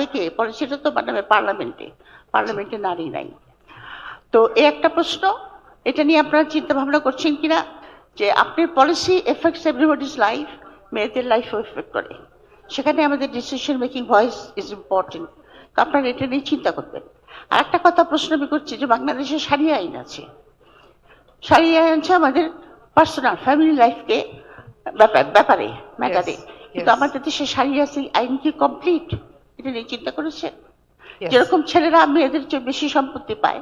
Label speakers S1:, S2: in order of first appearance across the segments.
S1: থেকে পলিসিটা তো বানাবে পার্লামেন্টে নারী নাই। তো এই একটা প্রশ্ন, এটা নিয়ে আপনারা চিন্তা ভাবনা করছেন কিনা যে আপনার পলিসি এফেক্টস এভরিবডিজ লাইফ, মেয়েদের লাইফও এফেক্ট করে, সেখানে আমাদের decision making voice is important. তো আপনারা এটা নিয়ে চিন্তা করবেন। আর একটা কথা প্রশ্ন আমি করছি যে বাংলাদেশে সারিয়া আইন আছে, সারিয়া আইন আছে আমাদের পার্সোনাল ফ্যামিলি লাইফকে ব্যাপারে ম্যাটারে, কিন্তু আমাদের দেশে সারিয়া আইন কি কমপ্লিট? এটা নিয়ে চিন্তা করেছেন? যেরকম ছেলেরা মেয়েদের চেয়ে বেশি সম্পত্তি পায়,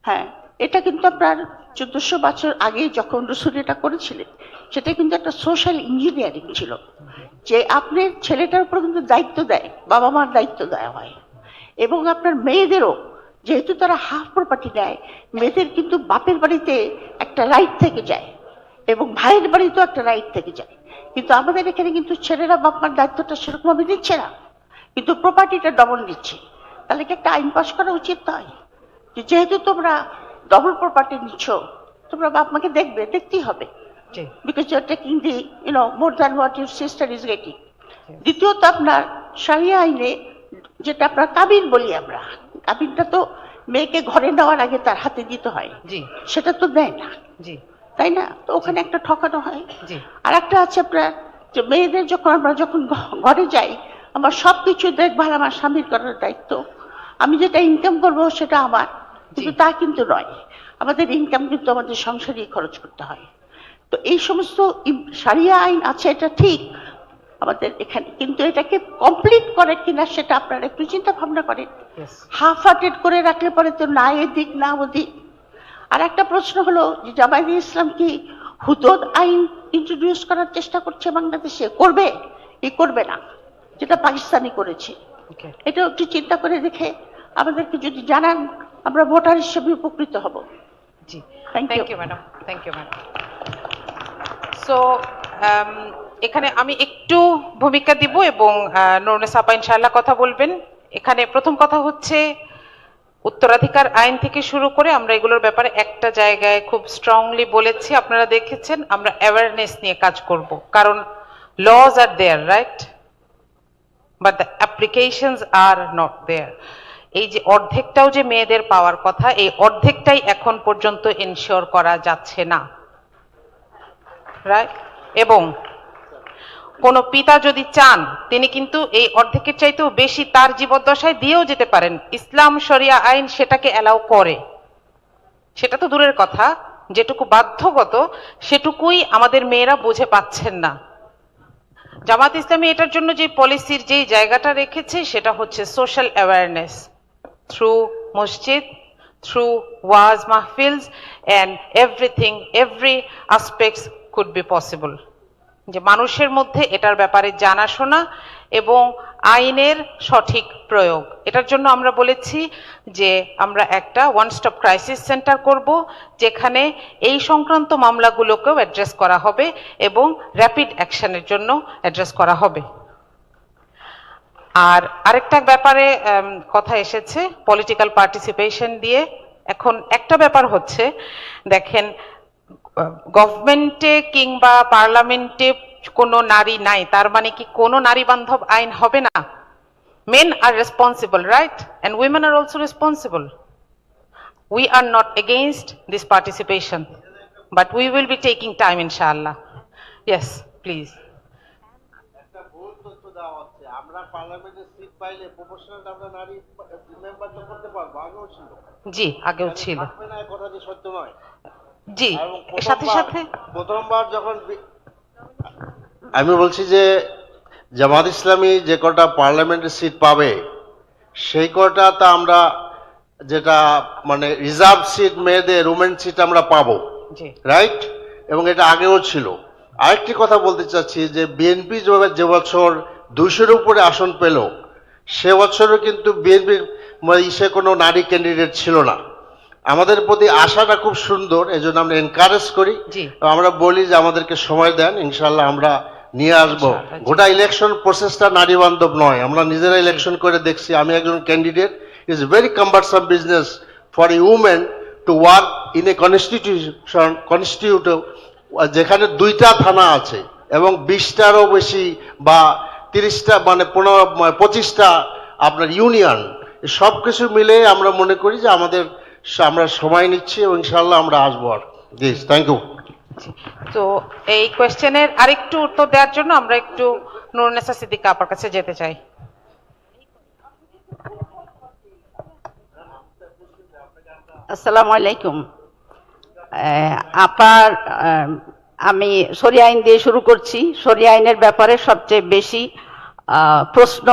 S1: হ্যাঁ, এটা কিন্তু আপনার 1400 বছর আগে যখন রসুল এটা করেছিলেন, সেটা কিন্তু একটা সোশ্যাল ইঞ্জিনিয়ারিং ছিল, যে আপনার ছেলেটার উপর কিন্তু দায়িত্ব দেয়, বাবা মার দায়িত্ব দেওয়া হয়, এবং আপনার মেয়েদেরও যেহেতু তারা হাফ প্রপার্টি নেয়, মেয়েদের কিন্তু বাপের বাড়িতে একটা রাইট থেকে যায় এবং ভাইয়ের বাড়িতেও একটা রাইট থেকে যায়। কিন্তু আমাদের এখানে কিন্তু ছেলেরা বাপ মার দায়িত্বটা সেরকম ভাবে দিচ্ছে না, কিন্তু প্রপার্টিটা ডবল দিচ্ছে। তাহলে কি একটা আইন পাস করা উচিত নয় যে যেহেতু তোমরা ডবল প্রপার্টি নিচ্ছ, তোমরা বাপ মাকে দেখতেই হবে, because you are taking the more than what your sister is getting. দ্বিতীয়ত আপনার শারিয়া আইনে যেটা আপনার কাবিন বলি আমরা, কাবিনটা তো মেয়েকে ঘরে নেওয়ার আগে তার হাতে দিতে হয়, সেটা তো দেয় না, তাই না? তো ওখানে একটা ঠকানো হয়। আর একটা আছে আপনার যে মেয়েদের আমরা যখন ঘরে যাই, আমার সবকিছু দেখভাল আমার স্বামীর করার দায়িত্ব, আমি যেটা ইনকাম করবো সেটা আমার, কিন্তু তা কিন্তু নয়, আমাদের ইনকাম কিন্তু আমাদের সংসারে খরচ করতে হয়। তো এই সমস্ত শারিয়া আইন আছে, এটা ঠিক আমাদের এখানে, কিন্তু এটাকে কমপ্লিট করে কিনা সেটা আপনারা একটু চিন্তা ভাবনা করেন। হাফ হার্টেড করে রাখলে পরে তো না এদিক না ওদিক। আর একটা প্রশ্ন হলো যে জামায়াতে ইসলাম কি হুদুদ আইন ইন্ট্রোডিউস করার চেষ্টা করছে বাংলাদেশে? করবে না, যেটা পাকিস্তানি করেছে। এটা একটু চিন্তা করে দেখে আমাদেরকে যদি জানান, আমরা ভোটার হিসেবে উপকৃত হব।
S2: জি, thank you madam, thank you madam. So এখানে আমি একটু ভূমিকা দিব এবং নুরুন্নেসা আপা ইনশাআল্লাহ কথা বলবেন। এখানে প্রথম কথা হচ্ছে, উত্তরাধিকার আইন থেকে শুরু করে আমরা এগুলোর ব্যাপারে একটা জায়গায় খুব স্ট্রংলি বলেছি, আপনারা দেখেছেন, আমরা অ্যাওয়ারনেস নিয়ে কাজ করব, কারণ laws are there, right, but the applications are not there. এই যে অর্ধেকটাও যে মেয়েদের পাওয়ার কথা, এই অর্ধেকটাই এখন পর্যন্ত এনশিওর করা যাচ্ছে না, রাইট? এবং কোন পিতা যদি চান, তিনি কিন্তু এই অর্ধেকের চাইতেও বেশি তার জীবদ্দশায় দিয়েও যেতে পারেন। ইসলাম শরিয়া আইন সেটাকে অ্যালাউ করে। সেটা তো দূরের কথা, যেটুকু বাধ্যগত সেটুকুই আমাদের মেয়েরা বুঝে পাচ্ছেন না। জামাত ইসলামী এটার জন্য যে পলিসির যে জায়গাটা রেখেছে সেটা হচ্ছে সোশ্যাল অ্যাওয়ারনেস থ্রু মসজিদ, থ্রু ওয়াজ মাহফিলস, and every aspects could be possible. যে মানুষের মধ্যে এটার ব্যাপারে জানাশোনা এবং আইনের সঠিক প্রয়োগ। এটার জন্য আমরা বলেছি যে আমরা একটা ওয়ান স্টপ ক্রাইসিস সেন্টার করব, যেখানে এই সংক্রান্ত মামলাগুলোকেও অ্যাড্রেস করা হবে এবং র্যাপিড অ্যাকশনের জন্য অ্যাড্রেস করা হবে। আর আরেকটা ব্যাপারে কথা এসেছে পলিটিক্যাল পার্টিসিপেশন দিয়ে। এখন একটা ব্যাপার হচ্ছে, দেখেন, গভর্নমেন্টে কিংবা পার্লামেন্টে কোনো নারী নাই তার মানে কি কোনো নারী বান্ধব আইন হবে না? Men are responsible, right? And women are also responsible. We are not against this participation, but we will be taking time, inshallah. Yes, please. জি, আগেও ছিল। জি, সাথে সাথে
S3: প্রথমবার যখন আমি বলছি যে জামাত ইসলামী যে কটা পার্লামেন্টের সিট পাবে, সেই কটা তা আমরা যেটা মানে রিজার্ভ সিট, মেয়েদের উমেন সিট আমরা পাবো, রাইট? এবং এটা আগেও ছিল। আরেকটি কথা বলতে চাচ্ছি যে বিএনপি যে বছর 200-এর উপরে আসন পেল, সে বছরও কিন্তু বিএনপির সে কোনো নারী ক্যান্ডিডেট ছিল না। আমাদের প্রতি আশাটা খুব সুন্দর, এজন্য আমরা এনকারেজ করি, আমরা বলি যে আমাদেরকে সময় দেন, ইনশাল্লাহ আমরা নিয়ে আসবো। গোটা ইলেকশন প্রসেসটা নারী বান্ধব নয়, আমরা নিজেরা ইলেকশন করে দেখছি। আমি একজন candidate, is very cumbersome business for a women to work in a constitutive, যেখানে 2টা থানা আছে এবং 20টারও বেশি বা 30টা মানে 25টা আপনার ইউনিয়ন, সব কিছু মিলে আমরা মনে করি যে আমরা সময় নিচ্ছি এবং ইনশাআল্লাহ আমরা আসবো। আর জি, থ্যাংক ইউ।
S2: তো এই কোয়েশ্চেনের আরেকটু উত্তর দেওয়ার জন্য আমরা একটু নুরুন্নেসা সিদ্দিকা আপার কাছে যেতে চাই।
S1: আসসালামু আলাইকুম। আপার আমি শরিয়া আইন দিয়ে শুরু করছি। শরিয়া আইনের ব্যাপারে সবচেয়ে বেশি প্রশ্ন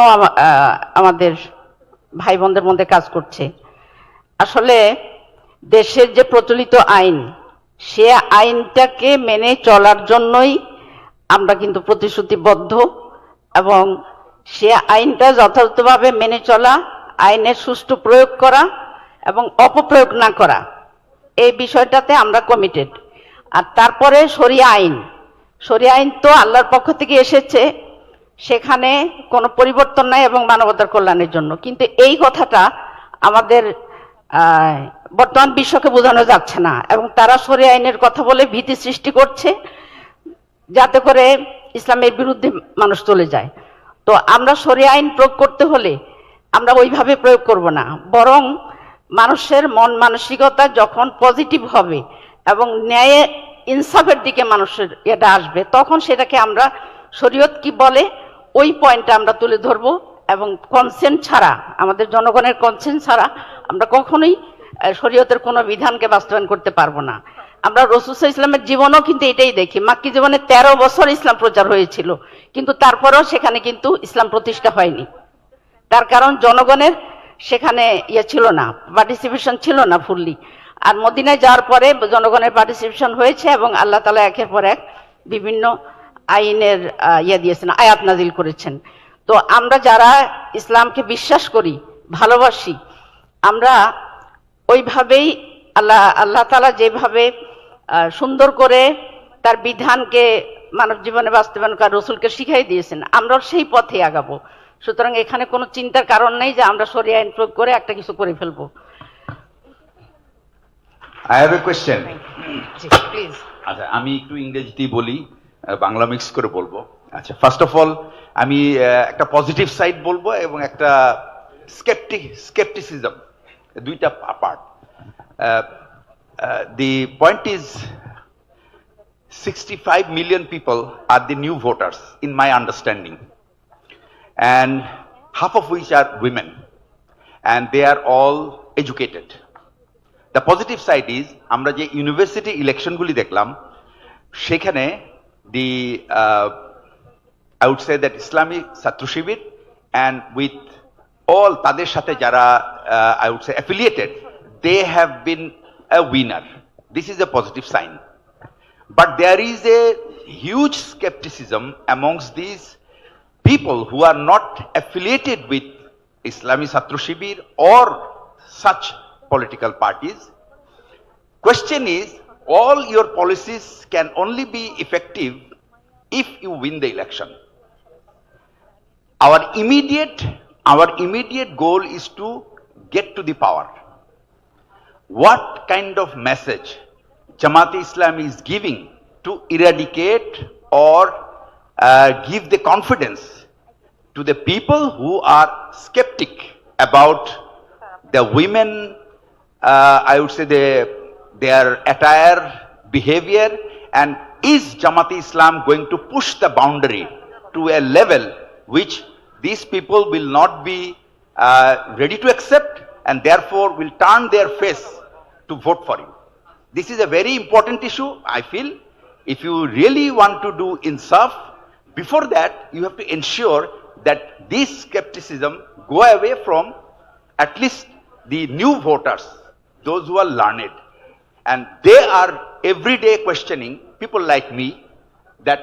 S1: আমাদের ভাই বোনদের মধ্যে কাজ করছে। আসলে দেশের যে প্রচলিত আইন, সে আইনটাকে মেনে চলার জন্যই আমরা কিন্তু প্রতিশ্রুতিবদ্ধ, এবং সে আইনটা যথাযথভাবে মেনে চলা, আইনের সুষ্ঠু প্রয়োগ করা এবং অপপ্রয়োগ না করা, এই বিষয়টাতে আমরা কমিটেড। আর তারপরে শরিয়া আইন তো আল্লাহর পক্ষ থেকে এসেছে, সেখানে কোনো পরিবর্তন নাই এবং মানবতার কল্যাণের জন্য। কিন্তু এই কথাটা আমাদের বর্তমান বিশ্বকে বোঝানো যাচ্ছে না, এবং তারা শরিয়া আইনের কথা বলে ভীতি সৃষ্টি করছে, যাতে করে ইসলামের বিরুদ্ধে মানুষ চলে যায়। তো আমরা শরিয়া আইন প্রয়োগ করতে হলে আমরা ওইভাবে প্রয়োগ করব না, বরং মানুষের মন মানসিকতা যখন পজিটিভ হবে এবং ন্যায় ইনসাফের দিকে মানুষের এটা আসবে, তখন সেটাকে আমরা শরীয়ত কি বলে ওই পয়েন্টটা আমরা তুলে ধরবো। এবং কনসেন্ট ছাড়া, আমাদের জনগণের কনসেন্ট ছাড়া আমরা কখনোই শরীয়তের কোনো বিধানকে বাস্তবায়ন করতে পারবো না। আমরা রাসূল সাল্লাল্লাহু আলাইহি ওয়াসাল্লামের জীবনও কিন্তু এটাই দেখি। মাক্কি জীবনে 13 বছর ইসলাম প্রচার হয়েছিল, কিন্তু তারপরেও সেখানে কিন্তু ইসলাম প্রতিষ্ঠা হয়নি। তার কারণ জনগণের সেখানে ছিল না, পার্টিসিপেশন ছিল না ফুললি। আর মদিনায় যাওয়ার পরে জনগণের পার্টিসিপেশন হয়েছে, এবং আল্লাহ তাআলা একের পর এক বিভিন্ন আইনের দিয়েছেন, আয়াত নাজিল করেছেন। তো আমরা যারা ইসলামকে বিশ্বাস করি, ভালোবাসি, আমরা ওইভাবেই আল্লাহ তাআলা যেভাবে সুন্দর করে তার বিধানকে মানব জীবনে বাস্তবায়ন করার রাসূলকে শিখাই দিয়েছেন, আমরা সেই পথে আগাবো। সুতরাং এখানে কোনো চিন্তার কারণ নেই যে আমরা শরিয়া আইন প্রয়োগ করে একটা কিছু করে ফেলবো।
S4: I have a question.
S2: Please.
S4: আচ্ছা, আমি একটু ইংরেজিতেই বলি, বাংলা মিক্স করে বলবো। আচ্ছা, ফার্স্ট অফ অল আমি একটা পজিটিভ সাইড বলবো এবং একটা skepticism, দুইটা part. The point is 65 million people are the new voters in my understanding, and half of which are women, and they are all educated. The positive side is আমরা যে university ইলেকশনগুলি দেখলাম, সেখানে the I would say that Islamic ছাত্র শিবির and with all তাদের সাথে যারা I would say affiliated, they have been a winner. This is a positive sign. But there is a huge skepticism amongst these people who are not affiliated with Islamic ছাত্র শিবির or such political parties. Question is, all your policies can only be effective if you win the election. Our immediate goal is to get to the power. What kind of message JAMAAT-E-ISLAMI is giving to eradicate or give the confidence to the people who are skeptic about the women, I would say their attire, behavior, and is JAMAAT-E-ISLAM going to push the boundary to a level which these people will not be ready to accept, and therefore will turn their face to vote for you. This is a very important issue, I feel. If you really want to do insaf, before that you have to ensure that this skepticism go away from at least the new voters, those who are learned, and they are every day questioning people like me that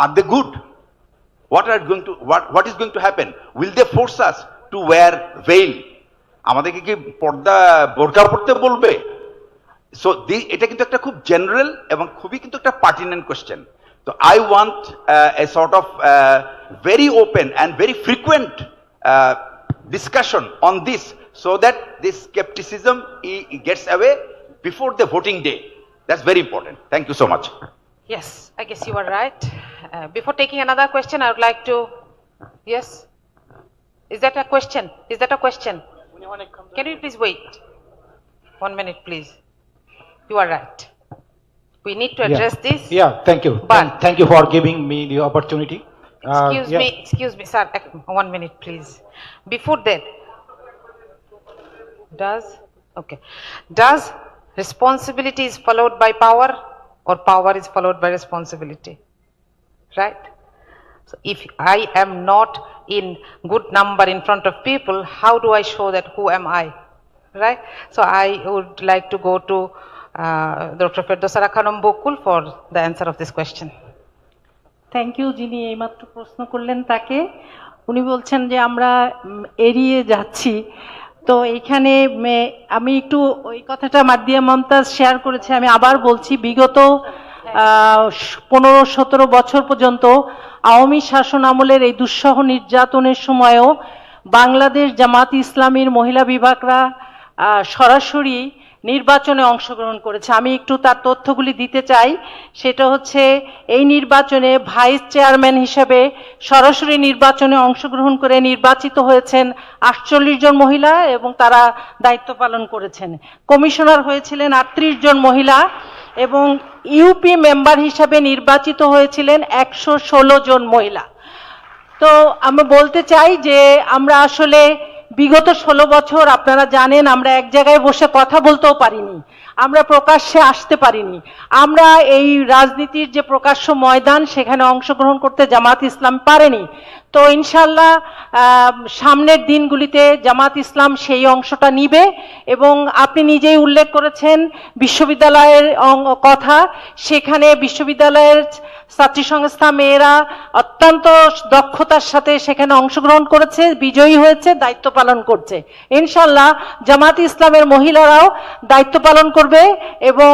S4: are they good? What is going to happen? Will they force us to wear veil? আমাদেরকে কি পর্দা বোরকা পড়তে বলবে? So এটা কিন্তু একটা খুব জেনারেল এবং খুবই কিন্তু একটা pertinent question. So I want a sort of very open and very frequent discussion on this, so that this skepticism gets away before the voting day. That's very important. Thank you so much.
S2: Yes, I guess you are right. Before taking another question, I would like to, yes. Is that a question? Is that a question? Can you please wait? 1 minute, please. You are right. We need to address this.
S5: Yeah, thank you.
S2: But-
S5: Thank you for giving me the opportunity.
S2: Excuse me, sir. 1 minute, please. Before that, does responsibility is followed by power, or power is followed by responsibility? Right? So if I am not in good number in front of people, how do I show that who am I? Right? So I would like to go to Dr. Ferdowsa Khanum Bokul for the answer of this question.
S6: Thank you. যিনি এইমাত্র প্রশ্ন করলেন তাকে, উনি বলছেন যে আমরা এড়িয়ে যাচ্ছি। তো এইখানে আমি একটু ওই কথাটা মাদিয়া মমতাজ শেয়ার করেছে, আমি আবার বলছি, বিগত 15-17 বছর পর্যন্ত আওয়ামী শাসন আমলের এই দুঃসহ নির্যাতনের সময়ও বাংলাদেশ জামাত ইসলামীর মহিলা বিভাগরা সরাসরি নির্বাচনে অংশগ্রহণ করেছে। আমি একটু তার তথ্যগুলি দিতে চাই। সেটা হচ্ছে, এই নির্বাচনে ভাইস চেয়ারম্যান হিসেবে সরাসরি নির্বাচনে অংশগ্রহণ করে নির্বাচিত হয়েছেন 48 জন মহিলা এবং তারা দায়িত্ব পালন করেছেন। কমিশনার হয়েছিলেন 38 জন মহিলা এবং ইউপি মেম্বার হিসেবে নির্বাচিত হয়েছিলেন 116 জন মহিলা। তো আমি বলতে চাই যে আমরা আসলে বিগত 16 বছর, আপনারা জানেন, আমরা এক জায়গায় বসে কথা বলতেও পারিনি, আমরা প্রকাশ্যে আসতে পারিনি, আমরা এই রাজনীতির যে প্রকাশ্য ময়দান সেখানে অংশগ্রহণ করতে জামাত ইসলাম পারেনি। তো ইনশাল্লাহ সামনের দিনগুলিতে জামাত ইসলাম সেই অংশটা নিবে। এবং আপনি নিজেই উল্লেখ করেছেন বিশ্ববিদ্যালয়ের কথা, সেখানে বিশ্ববিদ্যালয়ের ছাত্রী সংস্থা মেয়েরা অত্যন্ত দক্ষতার সাথে সেখানে অংশগ্রহণ করেছে, বিজয়ী হয়েছে, দায়িত্ব পালন করছে। ইনশাল্লাহ জামাত ইসলামের মহিলারাও দায়িত্ব পালন করবে এবং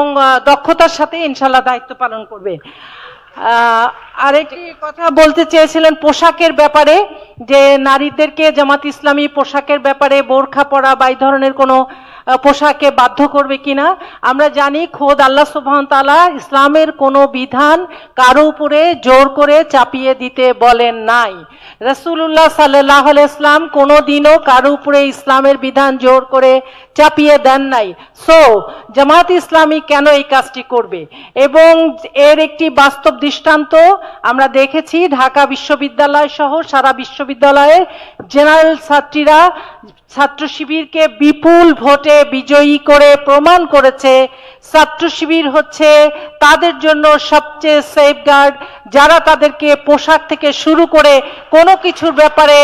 S6: দক্ষতার সাথে ইনশাল্লাহ দায়িত্ব পালন করবে। আরেকটি কথা বলতে চেয়েছিলেন পোশাকের ব্যাপারে, যে নারীদেরকে জামাত ইসলামী পোশাকের ব্যাপারে বোরখা পরা বা এই ধরনের কোনো পোশাকে বাধ্য করবে কিনা। আমরা জানি খোদ আল্লাহ সুবহানাহু ওয়া তাআলা ইসলামের কোনো বিধান কারো উপরে জোর করে চাপিয়ে দিতে বলেন নাই। রাসূলুল্লাহ সাল্লাল্লাহু আলাইহি ওয়াসাল্লাম কোনোদিনও কারো উপরে ইসলামের বিধান জোর করে চাপিয়ে দেন নাই। সো জামাত ইসলামী কেন এই কাজটি করবে? এবং এর একটি বাস্তব দৃষ্টান্ত আমরা দেখেছি, ঢাকা বিশ্ববিদ্যালয় সহ সারা বিশ্ববিদ্যালয়ে জেনারেল ছাত্রীরা ছাত্র শিবিরকে বিপুল ভোটে বিজয়ী করে প্রমাণ করেছে ছাত্র শিবির হচ্ছে তাদের জন্য সবচেয়ে সেফগার্ড, যারা তাদেরকে পোশাক থেকে শুরু করে কোনো কিছুর ব্যাপারে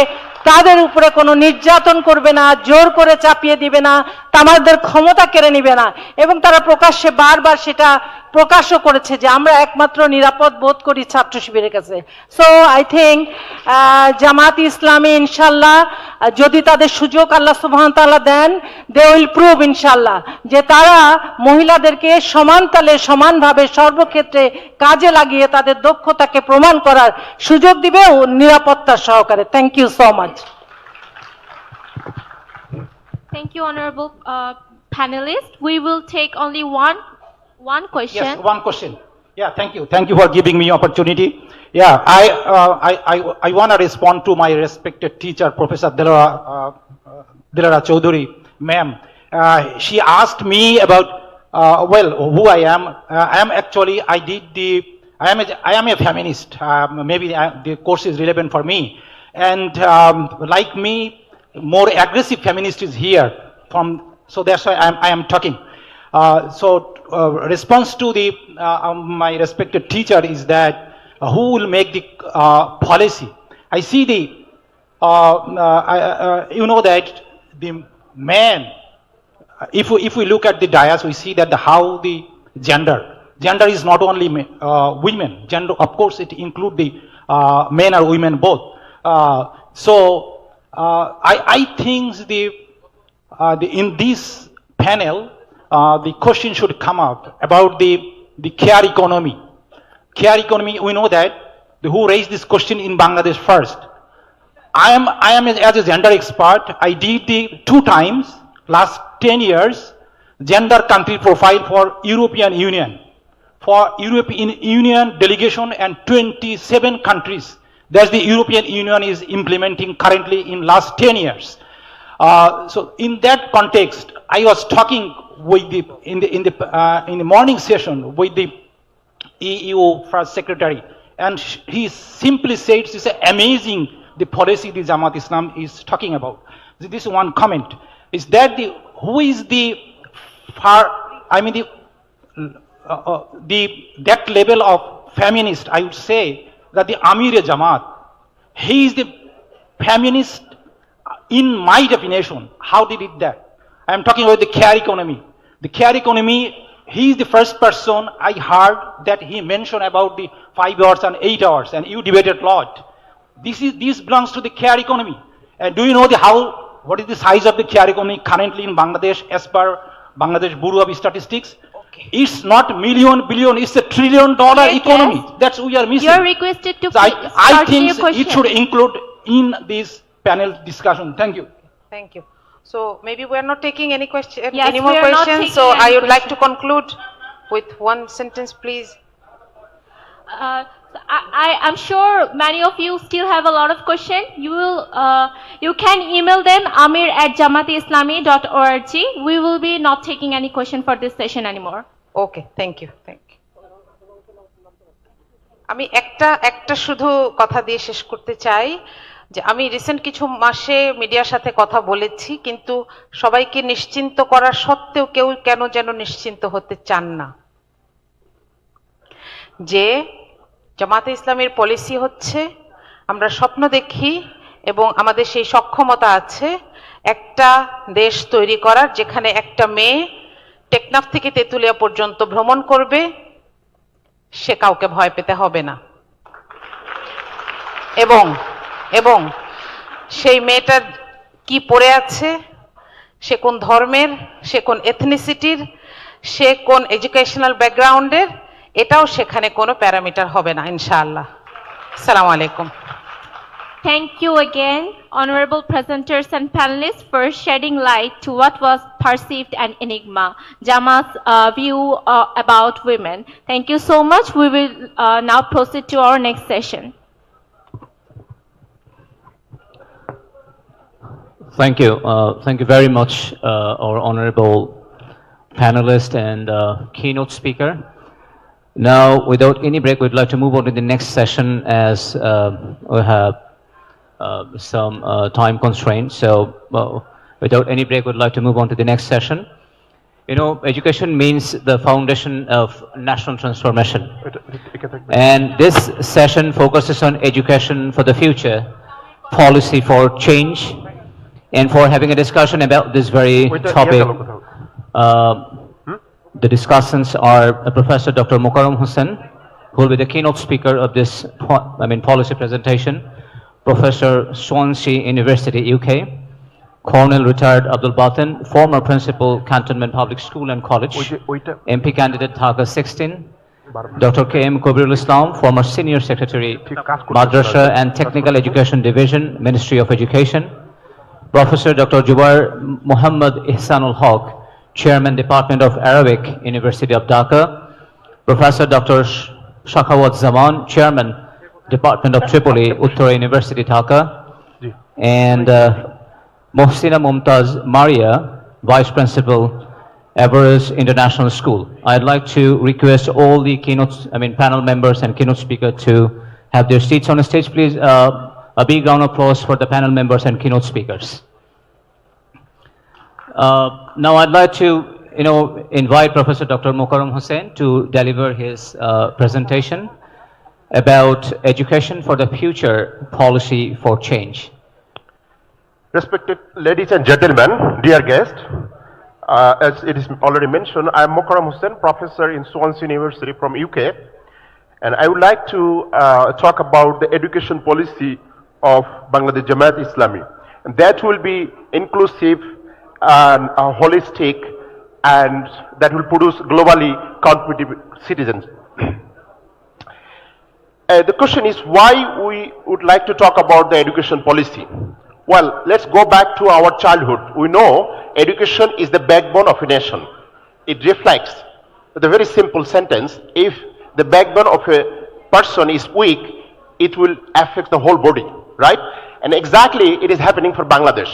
S6: তাদের উপরে কোনো নির্যাতন করবে না, জোর করে চাপিয়ে দিবে না, তাদের ক্ষমতা কেড়ে নিবে না। এবং তারা প্রকাশ্যে বারবার সেটা প্রকাশও করেছে যে আমরা একমাত্র নিরাপদ বোধ করি ছাত্র শিবিরের কাছে। So I think Jamaat Islami ইনশাল্লাহ যদি তাদের সুযোগ আল্লাহ সুবহানাহু ওয়া তাআলা দেন, দে উইল প্রুভ ইনশাল্লাহ যে তারা মহিলাদেরকে সমান তালে সমানভাবে সর্বক্ষেত্রে কাজে লাগিয়ে তাদের দক্ষতাকে প্রমাণ করার সুযোগ দিবে নিরাপত্তার সহকারে। Thank you so much.
S7: Thank you, honorable panelists. We will take only one question.
S5: Yes, one question. Yeah, thank you. Thank you for giving me opportunity. Yeah, I want to respond to my respected teacher, Professor Dilara Chaudhary, ma'am. She asked me about, who I am. I am a feminist. Maybe the course is relevant for me. And like me, more aggressive feminist is here. So that's why I am talking. Response to my respected teacher is that who will make the policy? I see you know that the man, if we look at the dais, we see that how the gender is not only women. Gender, of course, it includes the men or women both. I think in this panel, the question should come up about the care economy. Care economy, we know that who raised this question in Bangladesh first. I am as a gender expert. I did 2 times last 10 years gender country profile for European Union. For European Union delegation and 27 countries, that the European Union is implementing currently in last 10 years. So in that context, I was talking with in the morning session with the EU First Secretary, and he simply said it's amazing the policy the Jamaat-e-Islam is talking about. This one comment is that who is the that level of feminist, I would say that the Amir-e-Jamaat, he is the feminist in my definition. How did it that? I am talking about the care economy. The care economy, he is the first person I heard that he mentioned about the 5 hours and 8 hours, and you debated a lot. This belongs to the care economy. And do you know what is the size of the care economy currently in Bangladesh as per Bangladesh Bureau of Statistics? Okay. It's not million, billion, it's $1 trillion economy.
S7: Yes.
S5: That's we are missing.
S7: You're requested to
S5: So I think
S7: your question.
S5: it should include in this panel discussion. Thank you.
S2: Thank you. So maybe we are not taking any question,
S7: Yes,
S2: any more
S7: we are not
S2: questions.
S7: taking
S2: So
S7: any
S2: I would like to
S7: question.
S2: conclude with one sentence, please.
S7: I'm sure many of you still have a lot of questions. You can email them amir@jamaateIslami.org. We will be not taking any question for this session anymore.
S2: Okay, thank you. আমি একটা শুধু কথা দিয়ে শেষ করতে চাই যে আমি রিসেন্ট কিছু মাসে মিডিয়ার সাথে কথা বলেছি, কিন্তু সবাইকে নিশ্চিন্ত করা সত্ত্বেও কেউ কেন যেন নিশ্চিন্ত হতে চান না, যে জামাতে ইসলামের পলিসি হচ্ছে আমরা স্বপ্ন দেখি এবং আমাদের সেই সক্ষমতা আছে একটা দেশ তৈরি করার, যেখানে একটা মেয়ে টেকনাফ থেকে তেঁতুলিয়া পর্যন্ত ভ্রমণ করবে, সে কাউকে ভয় পেতে হবে না। এবং সেই মেয়েটার কি পড়ে আছে, সে কোন ধর্মের, সে কোন এথনিসিটির, সে কোন এডুকেশনাল ব্যাকগ্রাউন্ডের, এটাও সেখানে কোনো প্যারামিটার হবে না ইনশাআল্লাহ। আসসালামু আলাইকুম।
S7: Thank you again, honorable presenters and panelists, for shedding light to what was perceived an enigma, Jamaat's view about women. Thank you so much. We will now proceed to our next session.
S8: Thank you. Thank you very much, our honorable panelist and keynote speaker. Now, without any break, we'd like to move on to the next session as we have some time constraints. So, without any break, we'd like to move on to the next session. You know, education means the foundation of national transformation. And this session focuses on education for the future, policy for change, and for having a discussion about this very topic. The discussants are Professor Dr. Mokaram Hussain, who will be the keynote speaker of this policy presentation, Professor Swansea University, UK, Colonel retired Abdul Batin, former principal, Cantonment Public School and College, MP candidate Dhaka 16, Dr. K.M. Kabirul Islam, former senior secretary, Madrasa and Technical Education Division, Ministry of Education, Professor Dr. Jubair Muhammad Ihsanul Haq, Chairman, Department of Arabic, University of Dhaka, Professor Dr. Shakhawat Zaman, Chairman, Department of Tripoli, Uttara University, Dhaka, and Mohsina Mumtaz Maria, Vice Principal, Everest International School. I'd like to request all the panel members and keynote speaker to have their seats on the stage, please. A big round of applause for the panel members and keynote speakers. Now I'd like to, invite Professor Dr. Mokaram Hussain to deliver his presentation about education for the future, policy for change.
S9: Respected ladies and gentlemen, dear guests, as it is already mentioned, I am Mokaram Hussain, professor in Swansea University from UK, and I would like to talk about the education policy of Bangladesh Jamaat-E-Islami. And that will be inclusive and holistic, and that will produce globally competitive citizens. The question is why we would like to talk about the education policy. Well, let's go back to our childhood. We know education is the backbone of a nation. It reflects the very simple sentence: if the backbone of a person is weak, it will affect the whole body, right? And exactly it is happening for Bangladesh.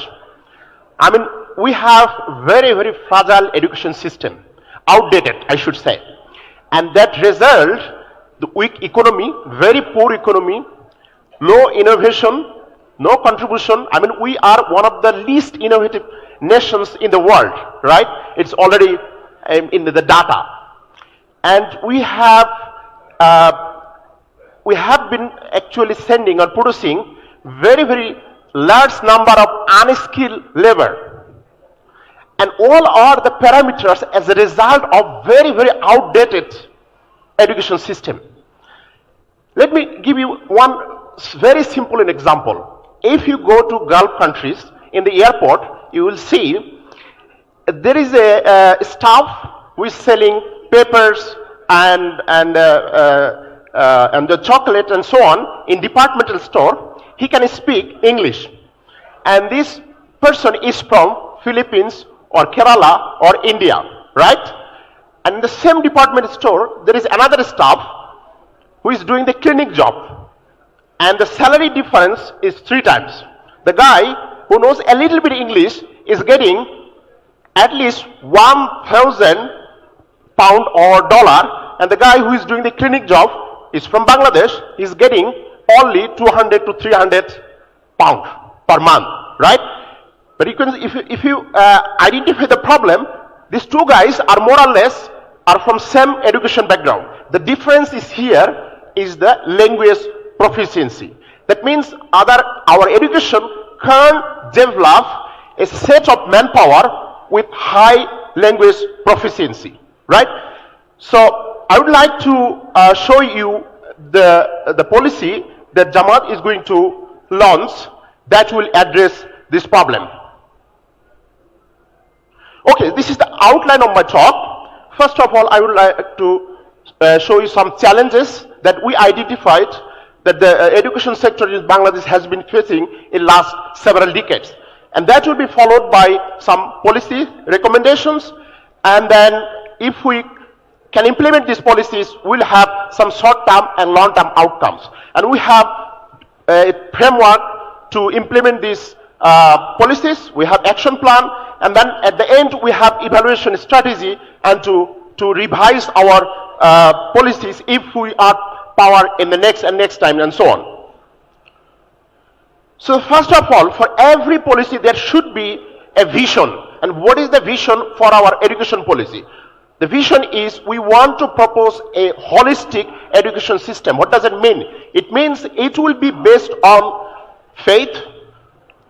S9: I mean, we have very, very fragile education system, outdated, I should say. And that result, the weak economy, very poor economy, low innovation, no contribution. I mean, we are one of the least innovative nations in the world, right? It's already in the data. And we have been actually sending or producing very, very large number of unskilled labor. And all are the parameters as a result of very, very outdated education system. Let me give you one very simple example. If you go to Gulf countries, in the airport, you will see there is a staff who is selling papers and the chocolate and so on in departmental store. He can speak English. And this person is from Philippines or Kerala or India, right? And in the same department store, there is another staff who is doing the cleaning job. And the salary difference is 3 times. The guy who knows a little bit English is getting at least 1,000 pound or dollar, and the guy who is doing the cleaning job is from Bangladesh, is getting only 200 to 300 pound per month, right? But you can, if you identify the problem, these 2 guys are more or less are from same education background. The difference is here is the language proficiency. That means our education can develop a set of manpower with high language proficiency, right? So I would like to show you the policy that Jamaat is going to launch that will address this problem. Okay, this is the outline of my talk. First of all, I would like to show you some challenges that we identified that the education sector in Bangladesh has been facing in last several decades. And that will be followed by some policy recommendations. And then if we can implement these policies, we'll have some short-term and long-term outcomes. And we have a framework to implement these policies. We have action plan. And then at the end, we have evaluation strategy and to revise our policies if we are power in the next time and so on. So first of all, for every policy there should be a vision. And what is the vision for our education policy? The vision is we want to propose a holistic education system. What does it mean? It means it will be based on faith,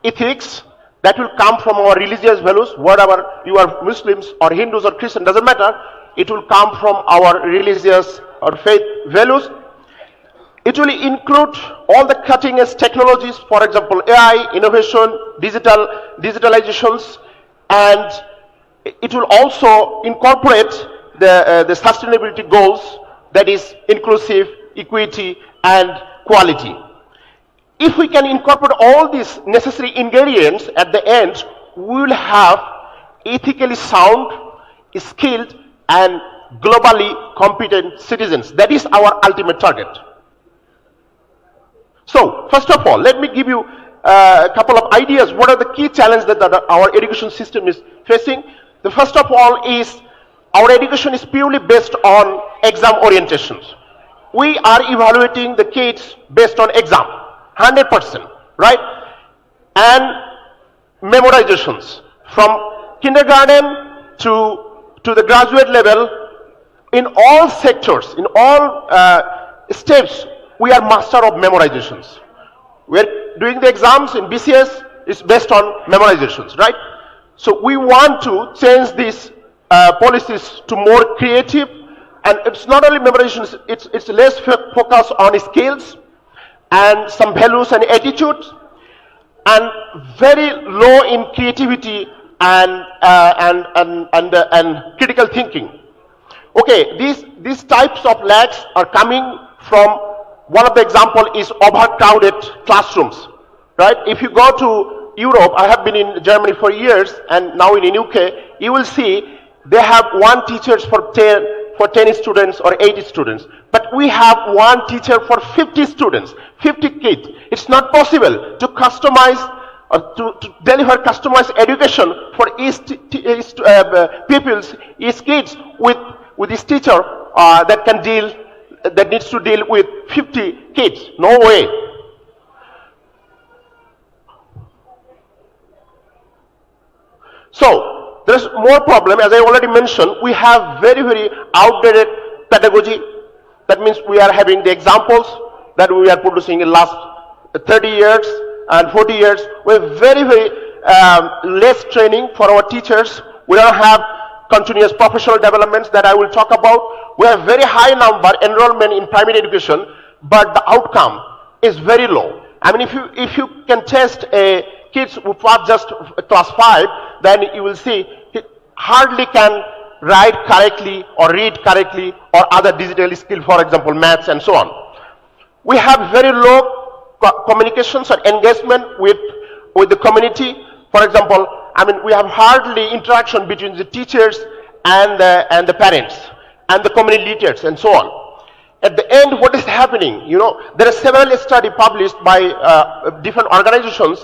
S9: ethics, that will come from our religious values, whatever you are Muslims or Hindus or Christian, doesn't matter. It will come from our religious or faith values. It will include all the cutting edge technologies, for example, AI, innovation, digitalizations, and it will also incorporate the sustainability goals, that is inclusive, equity, and quality. If we can incorporate all these necessary ingredients at the end, we will have ethically sound, skilled, and globally competent citizens. That is our ultimate target. So, first of all, let me give you a couple of ideas. What are the key challenges that our education system is facing? The first of all is our education is purely based on exam orientations. We are evaluating the kids based on exam, 100%, right? And memorizations from kindergarten to the graduate level, in all sectors, in all steps, we are master of memorizations. We are doing the exams in BCS, it's based on memorizations, right? So we want to change these policies to more creative, and it's not only memorizations, it's less focus on skills and some values and attitudes, and very low in creativity and critical thinking. Okay, these types of lacks are coming from, one of the example is overcrowded classrooms, right? If you go to Europe, I have been in Germany for years and now in the UK, you will see they have one teacher for for 10 students or 8 students, but we have one teacher for 50 students, 50 kids. It's not possible to customize or to deliver customized education for each pupils, each kids with this teacher that needs to deal with 50 kids. No way. So there is more problem. As I already mentioned, we have very, very outdated pedagogy. That means we are having the examples that we are producing in last 30 years and 40 years. We have very, very less training for our teachers. We don't have continuous professional developments that I will talk about. We have very high number enrollment in primary education, but the outcome is very low. I mean, if you can test a kids who pass just class 5, then you will see he hardly can write correctly or read correctly or other digital skill, for example, maths and so on. We have very low communications or engagement with the community. For example, I mean, we have hardly interaction between the teachers and the parents and the community leaders and so on. At the end, what is happening? You know, there are several studies published by different organizations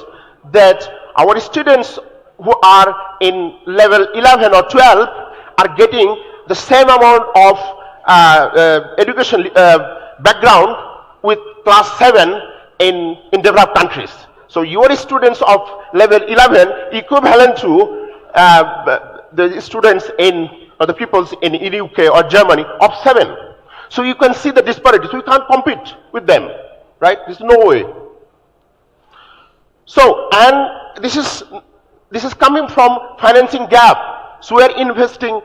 S9: that our students who are in level 11 or 12 are getting the same amount of education background with class 7 in developed countries. So your students of level 11 equivalent to the students or the pupils in UK or Germany of 7. So you can see the disparity. So you can't compete with them, right? There's no way. So, and this is coming from financing gap. So we are investing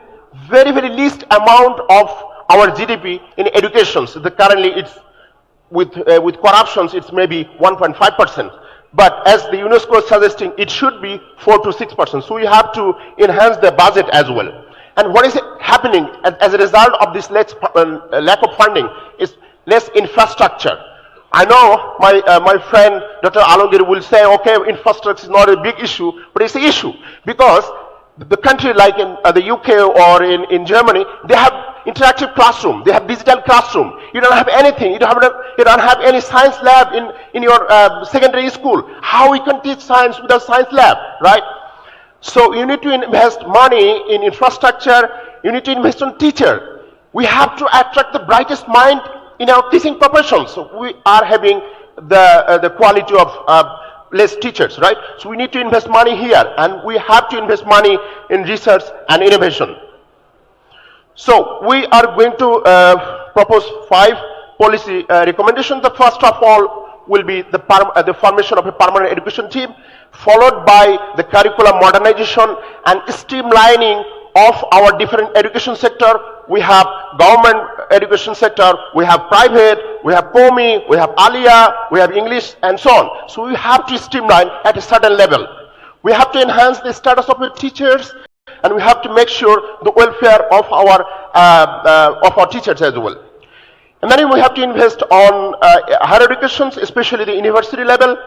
S9: very, very least amount of our GDP in education. So currently it's with corruptions, it's maybe 1.5%. But as the UNESCO is suggesting, it should be 4 to 6%. So we have to enhance the budget as well. And what is happening as a result of this lack of funding is less infrastructure. I know my friend Dr. Alongir will say, okay, infrastructure is not a big issue, but it's an issue because the country like in the UK or in Germany, they have interactive classroom, they have digital classroom. You don't have anything. You don't have any science lab in your secondary school. How we can teach science without science lab, right? So you need to invest money in infrastructure. You need to invest on teacher. We have to attract the brightest mind in our teaching profession. So we are having the quality of less teachers, right? So we need to invest money here, and we have to invest money in research and innovation. So we are going to propose 5 policy recommendations. The first of all will be the formation of a permanent education team, followed by the curriculum modernization and streamlining of our different education sector. We have government education sector, we have private, we have POMI, we have Alia, we have English, and so on. So we have to streamline at a certain level. We have to enhance the status of the teachers, and we have to make sure the welfare of our teachers as well. And then we have to invest on higher education, especially the university level.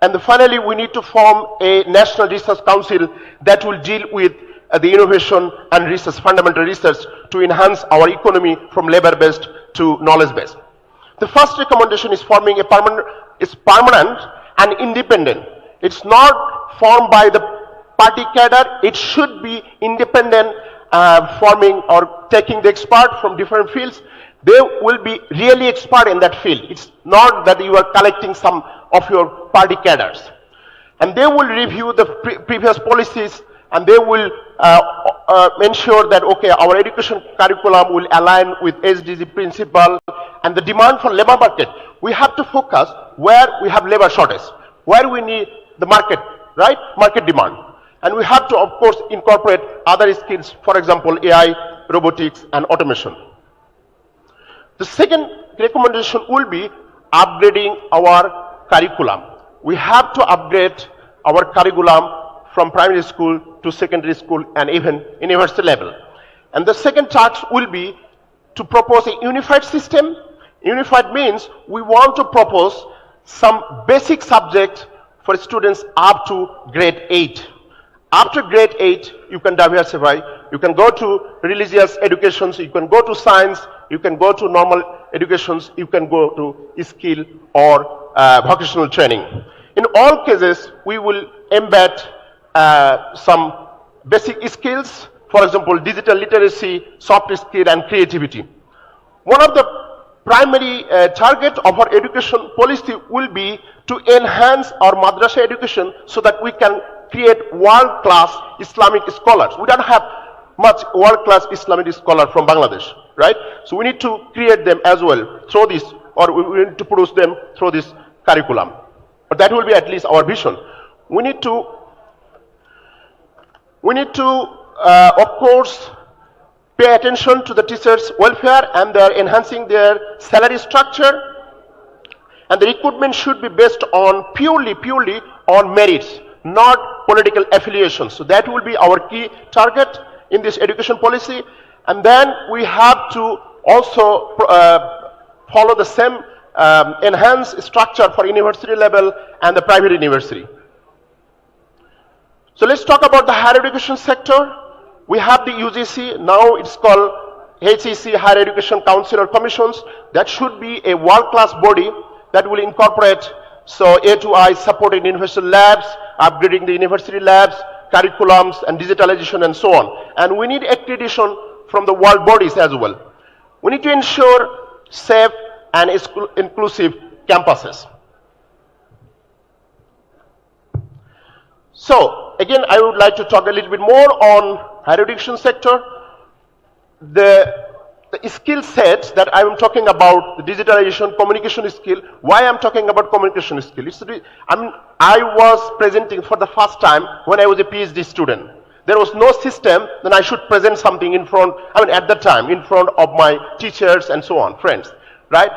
S9: And finally, we need to form a national research council that will deal with the innovation and research, fundamental research, to enhance our economy from labor-based to knowledge-based. The first recommendation is forming a permanent and independent. It's not formed by the party cadre. It should be independent, forming or taking the expert from different fields. They will be really expert in that field. It's not that you are collecting some of your party cadres. And they will review the previous policies, and they will ensure that, okay, our education curriculum will align with SDG principle and the demand for labor market. We have to focus where we have labor shortage, where we need the market, right? Market demand. And we have to, of course, incorporate other skills, for example, AI, robotics, and automation. The second recommendation will be upgrading our curriculum. We have to upgrade our curriculum from primary school to secondary school and even university level. And the second task will be to propose a unified system. Unified means we want to propose some basic subject for students up to grade 8. After grade 8, you can diversify. You can go to religious educations, you can go to science, you can go to normal educations, you can go to skill or vocational training. In all cases, we will embed some basic skills, for example, digital literacy, soft skill and creativity. One of the primary target of our education policy will be to enhance our madrasa education so that we can create world-class Islamic scholars. We don't have much world-class Islamic scholar from Bangladesh, right? So we need to create them as well through this, or we need to produce them through this curriculum. But that will be at least our vision. We need to, of course, pay attention to the teachers' welfare, and they are enhancing their salary structure. And the recruitment should be based on purely on merits, not political affiliations. So that will be our key target in this education policy. And then we have to also follow the same enhanced structure for university level and the private university. So let's talk about the higher education sector. We have the UGC, now it's called HEC, Higher Education Council or Commissions. That should be a world-class body that will incorporate A2I supporting university labs, upgrading the university labs, curriculums and digitalization and so on. And we need accreditation from the world bodies as well. We need to ensure safe and inclusive campuses. So again, I would like to talk a little bit more on higher education sector. The skill sets that I am talking about, the digitalization, communication skill. Why I'm talking about communication skill? I was presenting for the first time when I was a PhD student. There was no system, then I should present something in front, at that time, in front of my teachers and so on, friends, right?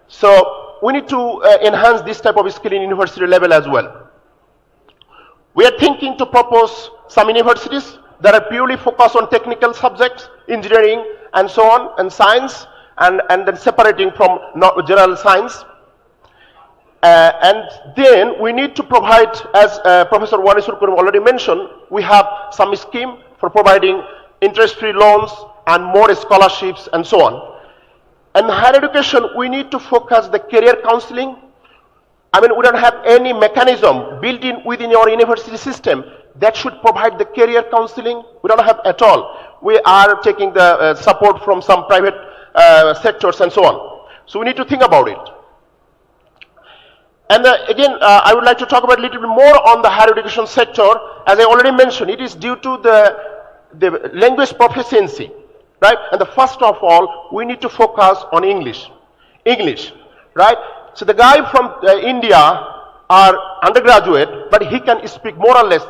S9: So we need to enhance this type of skill in university level as well. We are thinking to propose some universities that are purely focused on technical subjects, engineering and so on, and science, and then separating from general science. And then we need to provide, as Professor Wanisur Kurum already mentioned, we have some scheme for providing interest-free loans and more scholarships and so on. And higher education, we need to focus the career counseling. We don't have any mechanism built in within your university system that should provide the career counseling. We don't have at all. We are taking the support from some private sectors and so on. So we need to think about it. And again, I would like to talk about a little bit more on the higher education sector. As I already mentioned, it is due to the language proficiency, right? And the first of all, we need to focus on English, right? So the guy from India are undergraduate, but he can speak more or less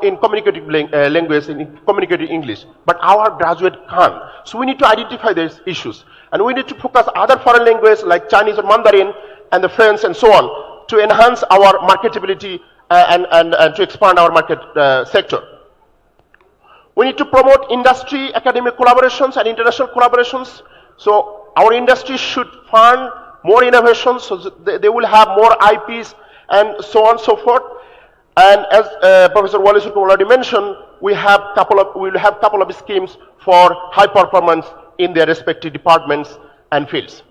S9: in communicative language, in communicative English, but our graduate can't. So we need to identify these issues, and we need to focus other foreign languages like Chinese or Mandarin and the French and so on to enhance our marketability and to expand our market sector. We need to promote industry, academic collaborations and international collaborations. So our industry should fund more innovations, so they will have more IPs and so on and so forth. And as Professor Wallace already mentioned, we will have couple of schemes for high performance in their respective departments and fields.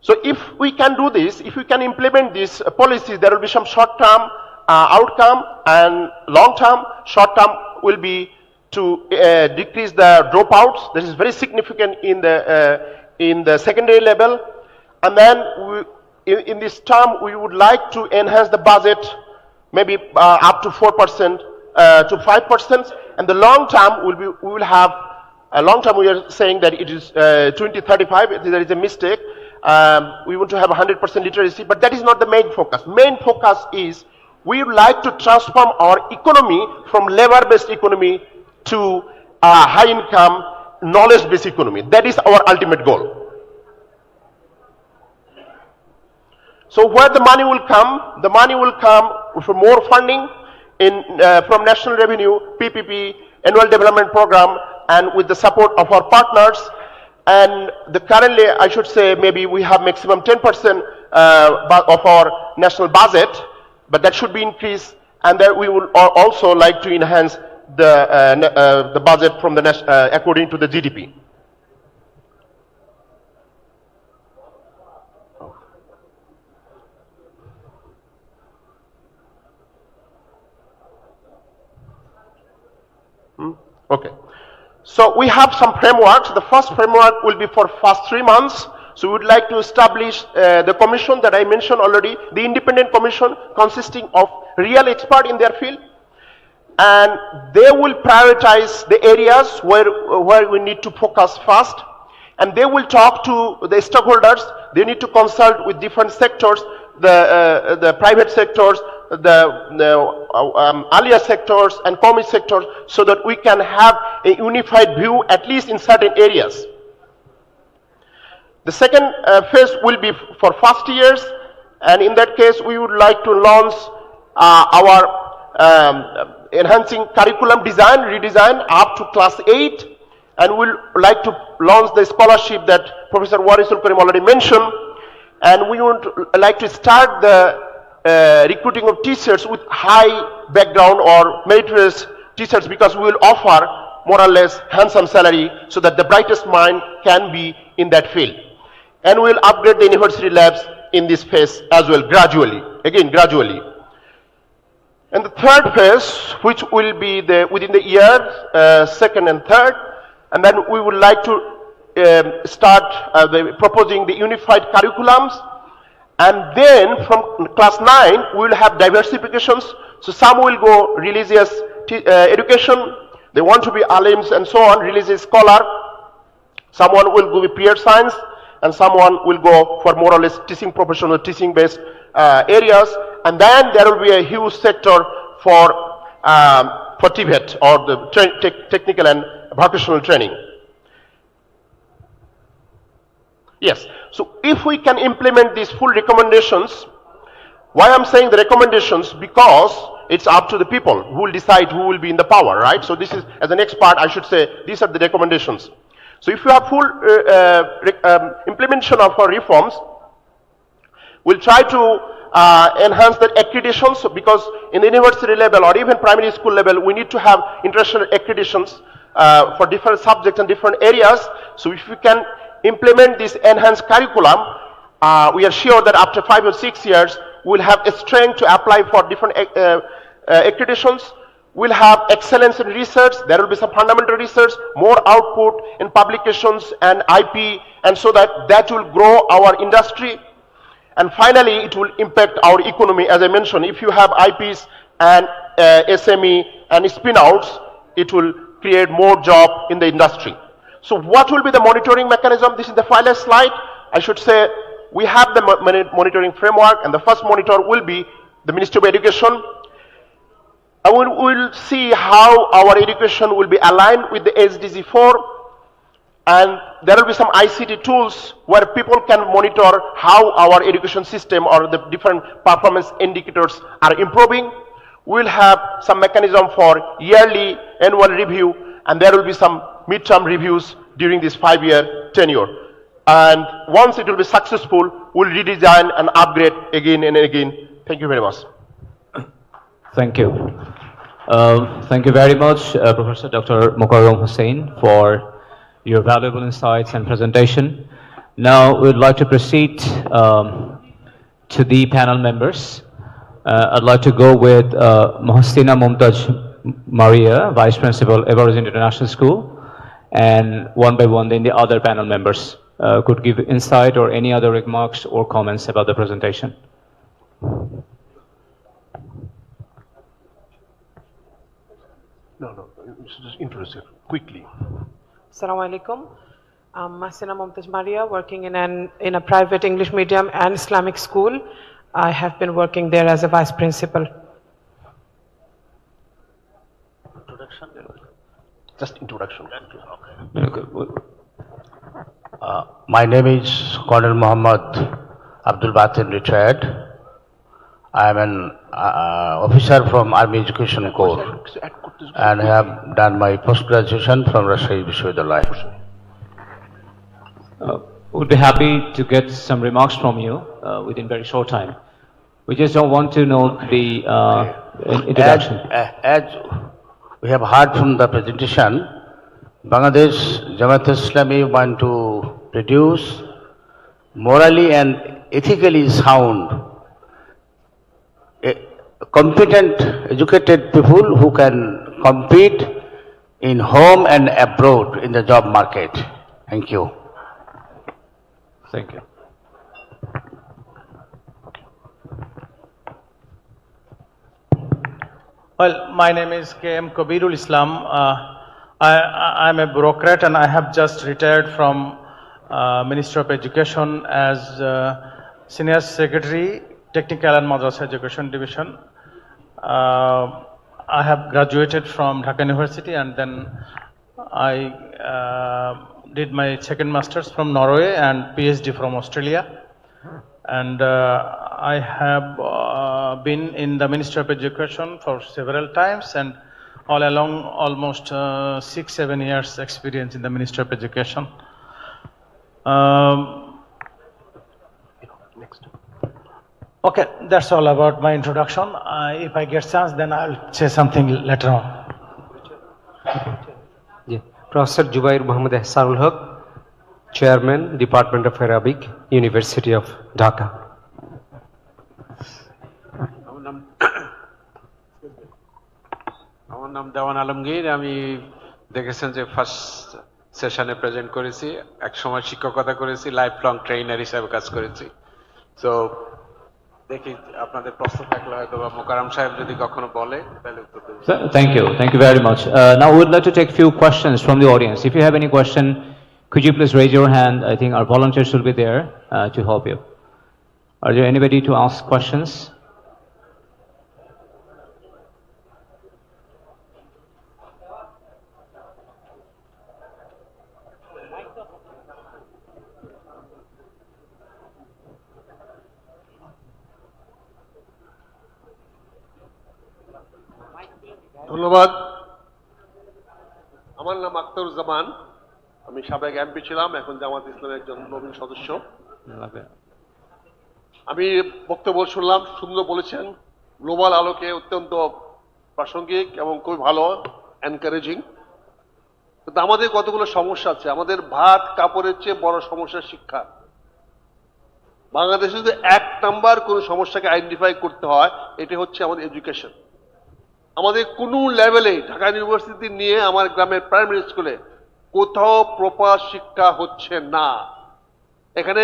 S9: So if we can do this, if we can implement these policies, there will be some short-term outcome, and long-term. Short-term will be to decrease the dropouts. This is very significant in the secondary level. And then in this term, we would like to enhance the budget, maybe up to 4% to 5%. And the long term we will have a long term. We are saying that it is 2035. There is a mistake. We want to have 100% literacy, but that is not the main focus. Main focus is we would like to transform our economy from labor-based economy to a high-income, knowledge-based economy. That is our ultimate goal. So where the money will come? The money will come for more funding from national revenue, PPP, annual development program, and with the support of our partners. And currently, I should say, maybe we have maximum 10% of our national budget, but that should be increased, and that we would also like to enhance the budget from the according to the GDP. Okay. So we have some frameworks. The first framework will be for first 3 months. So we would like to establish the commission that I mentioned already, the independent commission consisting of real experts in their field, and they will prioritize the areas where we need to focus first, and they will talk to the stakeholders. They need to consult with different sectors, the private sectors, the earlier sectors and common sectors, so that we can have a unified view, at least in certain areas. The second phase will be for first years, and in that case, we would like to launch our enhancing curriculum redesign up to class 8, and we'll like to launch the scholarship that Professor Warisul Karim already mentioned, and we would like to start the recruiting of teachers with high background or meritorious teachers, because we will offer more or less handsome salary so that the brightest mind can be in that field. And we will upgrade the university labs in this phase as well, gradually. And the third phase, which will be within the year, second and third, and then we would like to start proposing the unified curriculums. And then from class 9, we will have diversifications. So some will go religious education. They want to be alims and so on, religious scholar. Someone will go with pure science, and someone will go for more or less teaching professional, teaching-based areas. And then there will be a huge sector for TVET, or the technical and vocational training. Yes, so if we can implement these full recommendations, why I'm saying the recommendations? Because it's up to the people who will decide who will be in the power, right? So this is, as an expert, I should say, these are the recommendations. So if you have full implementation of our reforms, we'll try to enhance the accreditations, because in the university level or even primary school level, we need to have international accreditations for different subjects and different areas. So if we can implement this enhanced curriculum, we are sure that after 5 or 6 years, we'll have a strength to apply for different accreditations. We'll have excellence in research. There will be some fundamental research, more output in publications and IP, and so that will grow our industry. And finally, it will impact our economy. As I mentioned, if you have IPs and SME and spin-outs, it will create more job in the industry. So what will be the monitoring mechanism? This is the final slide. I should say we have the monitoring framework, and the first monitor will be the Ministry of Education. And we'll see how our education will be aligned with the SDG 4, and there will be some ICT tools where people can monitor how our education system or the different performance indicators are improving. We'll have some mechanism for yearly annual review, and there will be some midterm reviews during this 5-year tenure. And once it will be successful, we'll redesign and upgrade again and again. Thank you very much.
S8: Thank you. Thank you very much, Professor Dr. Mokarram Hussain, for your valuable insights and presentation. Now we'd like to proceed to the panel members. I'd like to go with Mohsina Mumtaj Maria, Vice Principal, Everest International School, and one by one then the other panel members could give insight or any other remarks or comments about the presentation.
S9: No, just introduce it quickly.
S10: Assalamu alaikum. I'm Mohsina Mumtaj Maria, working in a private English medium and Islamic school. I have been working there as a vice principal.
S9: Introduction? Just introduction.
S11: My name is Colonel Muhammad Abdul Batin, retired. I am an officer from Army Education Corps, and I have done my post-graduation from Rajshahi Vishwavidyalaya.
S8: would be happy to get some remarks from you within very short time. We just don't want to know the introduction.
S11: As we have heard from the presentation, Bangladesh JAMAAT-E-ISLAMI want to produce morally and ethically sound, competent, educated people who can compete in home and abroad in the job market. Thank you.
S8: Thank you.
S5: Well, my name is K.M. Kabirul Islam. I am a bureaucrat and I have just retired from Ministry of Education as Senior Secretary, Technical and Madrasa Education Division. I have graduated from Dhaka University and then I did my second master's from Norway and PhD from Australia. And I have been in the Ministry of Education for several times and all along almost 6-7 years experience in the Ministry of Education. Okay, that's all about my introduction. If I get chance, then I'll say something later on.
S12: Professor Jubair Muhammad Ehsanul Haq, Chairman, Department of Arabic, University of Dhaka.
S13: আমার নাম দেওয়ান আলমগীর। আমি দেখেছেন যে first সেশনে present করেছি, এক সময় শিক্ষকতা করেছি, লাইফ লং ট্রেইনার হিসেবে কাজ করেছি। তো দেখি আপনাদের প্রশ্ন থাকলে হয়তো বা মোকাররম সাহেব যদি কখনো বলে তাহলে উত্তর দেব।
S8: Thank you very much. Now we would like to take few questions from the audience. If you have any question, could you please raise your hand? I think our volunteers will be there to help you. Are there anybody to ask questions?
S14: ধন্যবাদ। আমার নাম আখতারুজ্জামান, আমি সাবেক MP ছিলাম, এখন জামাত ইসলামের একজন নবীন সদস্য। আমি বক্তব্য শুনলাম, সুন্দর বলেছেন, গ্লোবাল আলোকে অত্যন্ত প্রাসঙ্গিক এবং খুব ভালো, এনকারেজিং। কিন্তু আমাদের কতগুলো সমস্যা আছে। আমাদের ভাত কাপড়ের চেয়ে বড় সমস্যা শিক্ষা। বাংলাদেশে যদি 1 নাম্বার কোন সমস্যাকে আইডেন্টিফাই করতে হয়, এটা হচ্ছে আমাদের এডুকেশন। আমাদের কোনো লেভেলে, ঢাকা ইউনিভার্সিটি নিয়ে আমার গ্রামের প্রাইমারি স্কুলে কোথাও প্রপার শিক্ষা হচ্ছে না। এখানে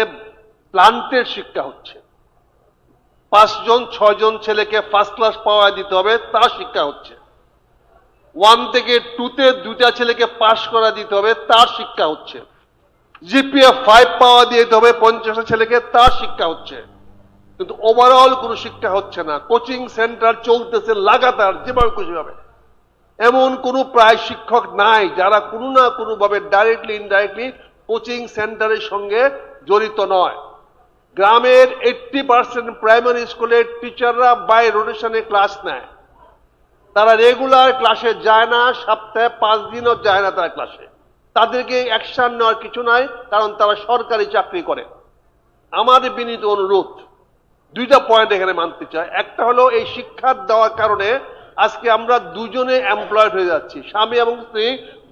S14: প্লান্টের শিক্ষা হচ্ছে। 5-6 জন ছেলেকে ফার্স্ট ক্লাস পাওয়া দিতে হবে, তার শিক্ষা হচ্ছে। 1 থেকে 2-তে 2টা ছেলেকে পাস করা দিতে হবে, তার শিক্ষা হচ্ছে। জিপিএ 5 পাওয়া দিতে হবে 50 ছেলেকে, তার শিক্ষা হচ্ছে। কিন্তু ওভারঅল কোনো শিক্ষা হচ্ছে না। কোচিং সেন্টার চলতেছে লাগাতার, যেভাবে খুশি ভাবে। এমন কোনো প্রায় শিক্ষক নাই যারা কোনো না কোনো ভাবে ডাইরেক্টলি ইনডাইরেক্টলি কোচিং সেন্টারের সঙ্গে জড়িত নয়। গ্রামের 80% প্রাইমারি স্কুলের টিচাররা বাই রোটেশনে ক্লাস নেয়। তারা রেগুলার ক্লাসে যায় না, সপ্তাহে 5 দিনও যায় না তারা ক্লাসে। তাদেরকে অ্যাকশন নেওয়ার কিছু নাই, কারণ তারা সরকারি চাকরি করে। আমাদের বিনীত অনুরোধ, 2টা পয়েন্ট এখানে মানতে চাই। একটা হলো এই শিক্ষা দেওয়ার কারণে আজকে আমরা দুজনে এমপ্লয়েড হয়ে যাচ্ছি, স্বামী এবং স্ত্রী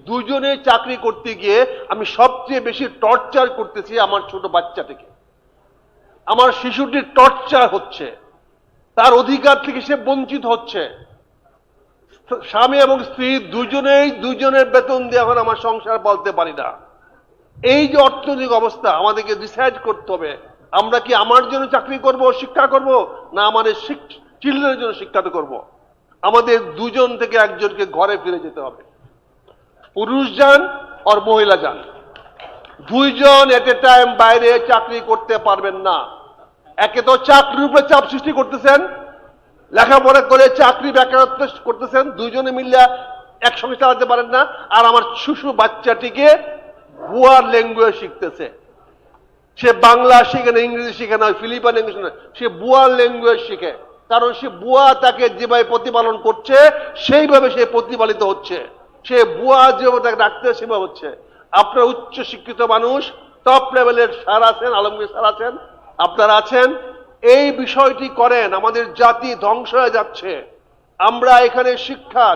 S14: দুজনে চাকরি করতে গিয়ে আমি সবচেয়ে বেশি টর্চার করতেছি আমার ছোট বাচ্চাটিকে। আমার শিশুটির টর্চার হচ্ছে, তার অধিকার থেকে সে বঞ্চিত হচ্ছে। স্বামী এবং স্ত্রী দুজনেই দুজনের বেতন দিয়ে এখন আমার সংসার বলতে পারি না। এই যে অর্থনৈতিক অবস্থা, আমাদেরকে ডিসাইড করতে হবে আমরা কি আমার জন্য চাকরি করব, শিক্ষা করব, না আমাদের চিলড্রেনের জন্য শিক্ষা করব। আমাদের দুজন থেকে একজনকে ঘরে ফিরে যেতে হবে। পুরুষ যান আর মহিলা যান, 2 জন এট এ টাইম বাইরে চাকরি করতে পারবেন না। একে তো চাকরির উপরে চাপ সৃষ্টি করতেছেন, লেখাপড়া করে চাকরি বেকারত্ব করতেছেন, 2 জনে মিলে একসঙ্গে চালাতে পারেন না। আর আমার শিশু বাচ্চাটিকে বুয়ার ল্যাঙ্গুয়েজ শিখতেছে, সে বাংলা শিখে না, ইংরেজি শিখে না, ফিলিপাইন ইংলিশ না, সে বুয়া ল্যাঙ্গুয়েজ শিখে। কারণ সে বুয়া তাকে যেভাবে প্রতিপালন করছে সেইভাবে সে প্রতিপালিত হচ্ছে, সে বুয়া যেভাবে তাকে রাখতে সেভাবে হচ্ছে। আপনার উচ্চ শিক্ষিত মানুষ টপ লেভেলের স্যার আছেন, আলমগীর স্যার আছেন, আপনারা আছেন, এই বিষয়টি করেন। আমাদের জাতি ধ্বংস হয়ে যাচ্ছে। আমরা এখানে শিক্ষা,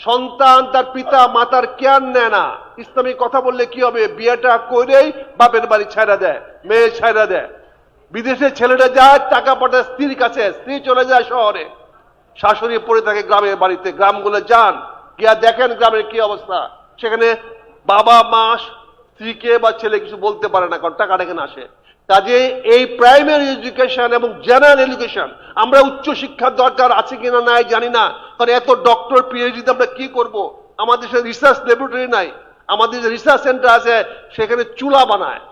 S14: সন্তান তার পিতা মাতার কেয়ার নেয় না। ইসলামী কথা বললে কি হবে? বিয়েটা করেই বাপের বাড়ি ছাইড়া দেয়, মেয়ে ছাইড়া দেয়। বিদেশে ছেলেটা যায়, টাকা পাঠায় স্ত্রীর কাছে, স্ত্রী চলে যায় শহরে, শাশুড়ি পড়ে থাকে গ্রামের বাড়িতে। গ্রামগুলো যান, গিয়া দেখেন গ্রামের কি অবস্থা। সেখানে বাবা মা স্ত্রীকে বা ছেলে কিছু বলতে পারে না, কারণ টাকাটা এখানে আসে। কাজে এই প্রাইমারি এডুকেশন এবং জেনারেল এডুকেশন, আমরা উচ্চ শিক্ষার দরকার আছে কিনা নাই জানি না, কারণ এত ডক্টর পিএইচডি আমরা কি করব? আমাদের দেশে রিসার্চ ল্যাবরেটরি নাই। আমাদের যে রিসার্চ সেন্টার আছে সেখানে চুলা বানায়,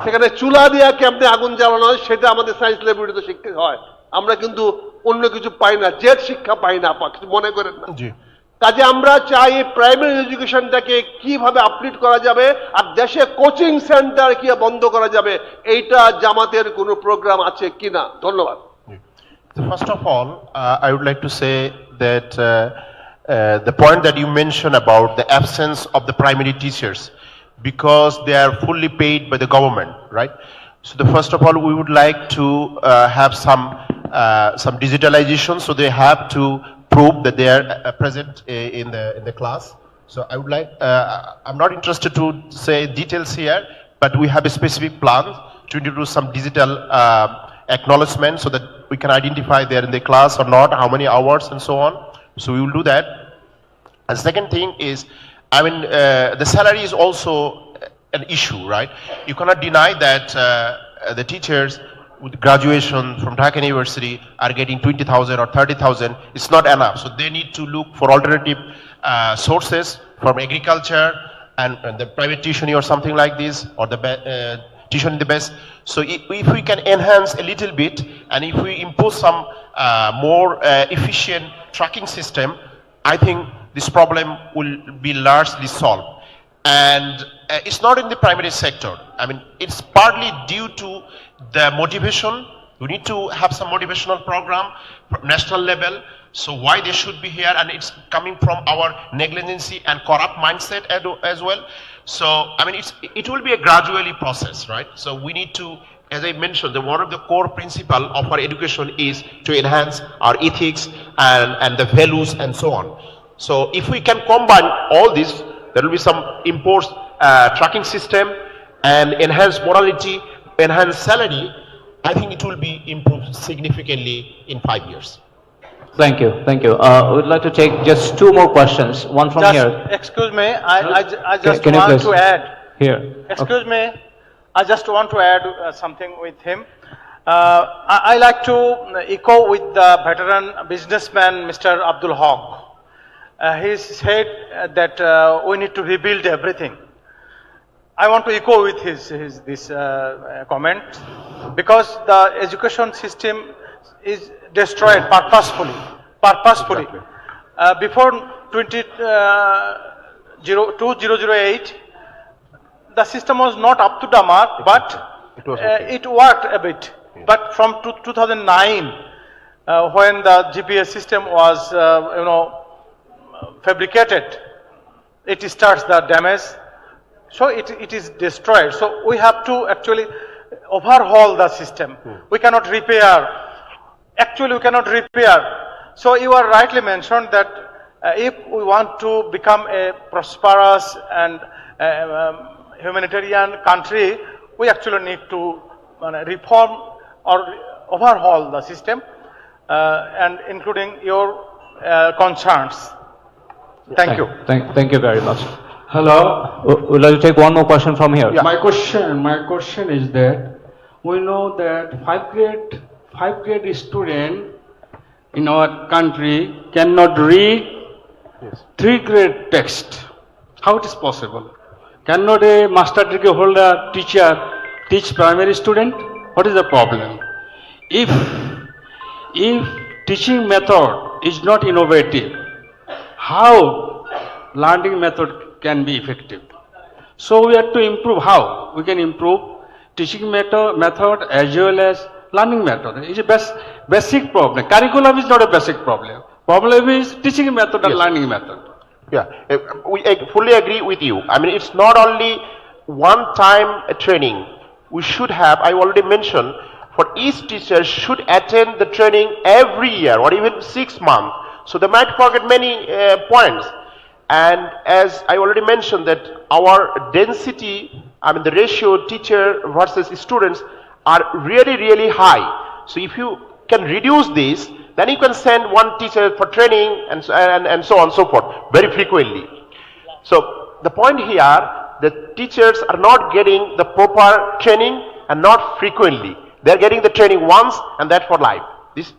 S14: সেখানে চুলা দিয়ে কেমনে আগুন জ্বালানো হয় সেটা আমাদের সায়েন্স ল্যাবরেটরিতে শিখতে হয়। আমরা কিন্তু অন্য কিছু পাই না, জেট শিক্ষা পাই না, কিছু মনে করেন না। কাজে আমরা চাই প্রাইমারি এডুকেশনটাকে কিভাবে আপডেট করা যাবে, আর দেশে কোচিং সেন্টার কি বন্ধ করা যাবে, এইটা জামাতের কোনো প্রোগ্রাম আছে কিনা? ধন্যবাদ।
S9: First of all, I would like to say that the point that you mentioned about the absence of the primary teachers, because they are fully paid by the government, right? So first of all, we would like to have some digitalization, so they have to prove that they are present in the class. So I would like, I'm not interested to say details here, but we have a specific plan to introduce some digital acknowledgement so that we can identify they're in the class or not, how many hours and so on. So we will do that. And second thing is, I mean, the salary is also an issue, right? You cannot deny that the teachers with graduation from Dhaka University are getting 20,000 or 30,000. It's not enough. So they need to look for alternative sources from agriculture and the private tuition or something like this, or the tuition in the best. So if we can enhance a little bit, and if we impose some more efficient tracking system, I think this problem will be largely solved. And it's not in the primary sector. I mean, it's partly due to the motivation. We need to have some motivational program from national level. So why they should be here, and it's coming from our negligency and corrupt mindset as well. So I mean, it will be a gradually process, right? So we need to, as I mentioned, one of the core principle of our education is to enhance our ethics and the values and so on. So if we can combine all this, there will be some imposed tracking system and enhanced morality, enhanced salary. I think it will be improved significantly in 5 years.
S8: Thank you, thank you. We'd like to take just 2 more questions. One from here.
S5: Excuse me, I just
S8: Can you
S5: want
S8: please-
S5: to add.
S8: Here.
S5: Excuse me, I just want to add something with him. I like to echo with the veteran businessman, Mr. Abdul Haq. He said that we need to rebuild everything. I want to echo with this comment, because the education system is destroyed purposefully. Exactly. Before 2008, the system was not up to the mark, but it worked a bit. But from 2009, when the GPS system was, fabricated, it starts the damage. So it is destroyed. So we have to actually overhaul the system. We cannot repair. Actually, we cannot repair. So you are rightly mentioned that if we want to become a prosperous and humanitarian country, we actually need to reform or overhaul the system, and including your concerns. Thank you.
S8: Thank you very much. Hello. We'd like to take one more question from here.
S15: Yeah. My question is that we know that 5th grade student in our country cannot read 3 grade text. How it is possible? Cannot a master degree holder teacher teach primary student? What is the problem? If teaching method is not innovative, how learning method can be effective? So we have to improve. How we can improve teaching method as well as learning method? It's a basic problem. Curriculum is not a basic problem. Problem is teaching method and learning method.
S9: Yeah, I fully agree with you. I mean, it's not only one-time training. We should have, I already mentioned, for each teacher should attend the training every year or even 6 months. So they might forget many points. And as I already mentioned that our density, I mean the ratio teacher versus students are really, really high. So if you can reduce this, then you can send one teacher for training and so on and so forth very frequently. So the point here, the teachers are not getting the proper training and not frequently. They are getting the training once and that for life.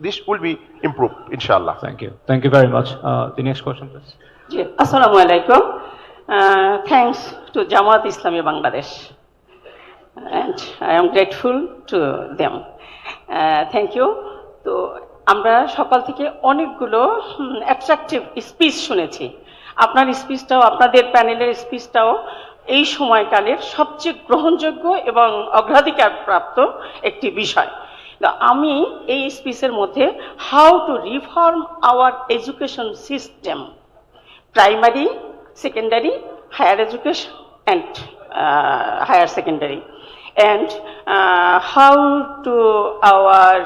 S9: This will be improved, inshallah.
S8: Thank you. Thank you very much. The next question, please.
S16: Assalamu alaikum. Thanks to JAMAAT-E-ISLAMI Bangladesh. And I am grateful to them. Thank you. তো আমরা সকাল থেকে অনেকগুলো attractive speech শুনেছি। আপনার স্পিচটাও, আপনাদের প্যানেলের স্পিচটাও এই সময়কালের সবচেয়ে গ্রহণযোগ্য এবং অগ্রাধিকার প্রাপ্ত একটি বিষয়। আমি এই স্পিচের মধ্যে how to reform our education system, primary, secondary, higher education and higher secondary, and how to our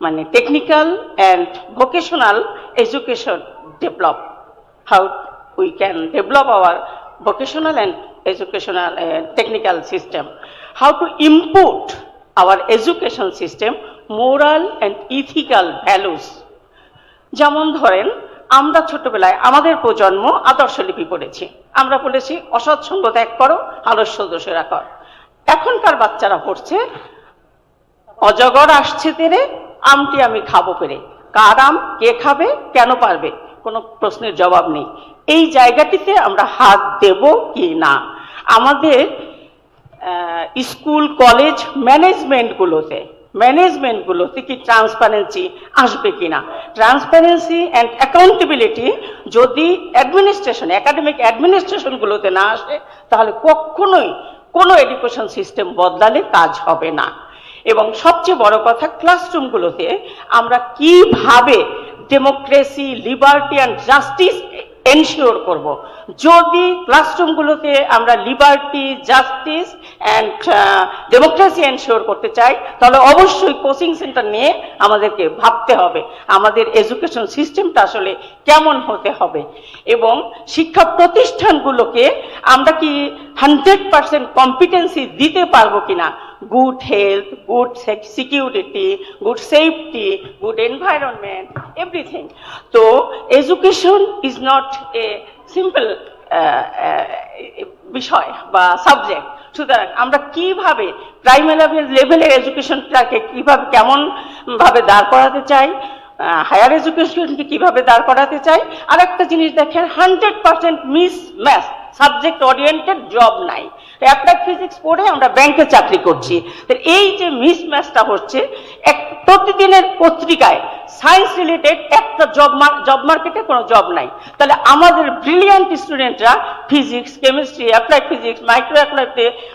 S16: মানে technical and vocational education develop, how we can develop our vocational and educational technical system, how to input our education system moral and ethical values. যেমন ধরেন আমরা ছোটবেলায় আমাদের প্রজন্ম আদর্শলিপি পড়েছি, আমরা বলেছি অসৎ সঙ্গ ত্যাগ করো, আদর্শ দোষেরা কর। এখনকার বাচ্চারা পড়ছে অজগর আসছে তেরে, আমটি আমি খাবো পেরে, কার আম কে খাবে কেন পারবে, কোনো প্রশ্নের জবাব নেই। এই জায়গাটিতে আমরা হাত দেব কি না? আমাদের স্কুল কলেজ ম্যানেজমেন্টগুলোতে কি ট্রান্সপারেন্সি আসবে কিনা? ট্রান্সপারেন্সি অ্যান্ড অ্যাকাউন্টেবিলিটি যদি অ্যাডমিনিস্ট্রেশন, একাডেমিক অ্যাডমিনিস্ট্রেশনগুলোতে না আসে, তাহলে কখনোই কোনো এডুকেশন সিস্টেম বদলালে কাজ হবে না। এবং সবচেয়ে বড় কথা, ক্লাসরুমগুলোতে আমরা কিভাবে democracy, liberty and justice ensure করব। যদি ক্লাসরুমগুলোতে আমরা liberty, justice and democracy ensure করতে চাই, তাহলে অবশ্যই কোচিং সেন্টার নিয়ে আমাদেরকে ভাবতে হবে আমাদের এডুকেশন সিস্টেমটা আসলে কেমন হতে হবে। এবং শিক্ষা প্রতিষ্ঠানগুলোকে আমরা কি 100% কম্পিটেন্সি দিতে পারবো কিনা? good health, good security, good safety, good environment, everything. So education is not a simple বিষয় বা সাবজেক্ট। সুতরাং আমরা কিভাবে প্রাইমারি লেভেলের এডুকেশনটাকে কিভাবে কেমন ভাবে দাঁড় করাতে চাই, হায়ার এডুকেশনকে কিভাবে দাঁড় করাতে চাই। আর একটা জিনিস দেখেন, 100% মিসম্যাচ, সাবজেক্ট ওরিয়েন্টেড জব নাই। অ্যাপ্লাইড ফিজিক্স পড়ে আমরা ব্যাংকে চাকরি করছি। এই যে মিসম্যাচটা হচ্ছে, প্রতিদিনের পত্রিকায় সায়েন্স রিলেটেড একটা জব মার্কেটে কোনো জব নাই। তাহলে আমাদের ব্রিলিয়ান্ট স্টুডেন্টরা physics, chemistry, applied physics, micro applied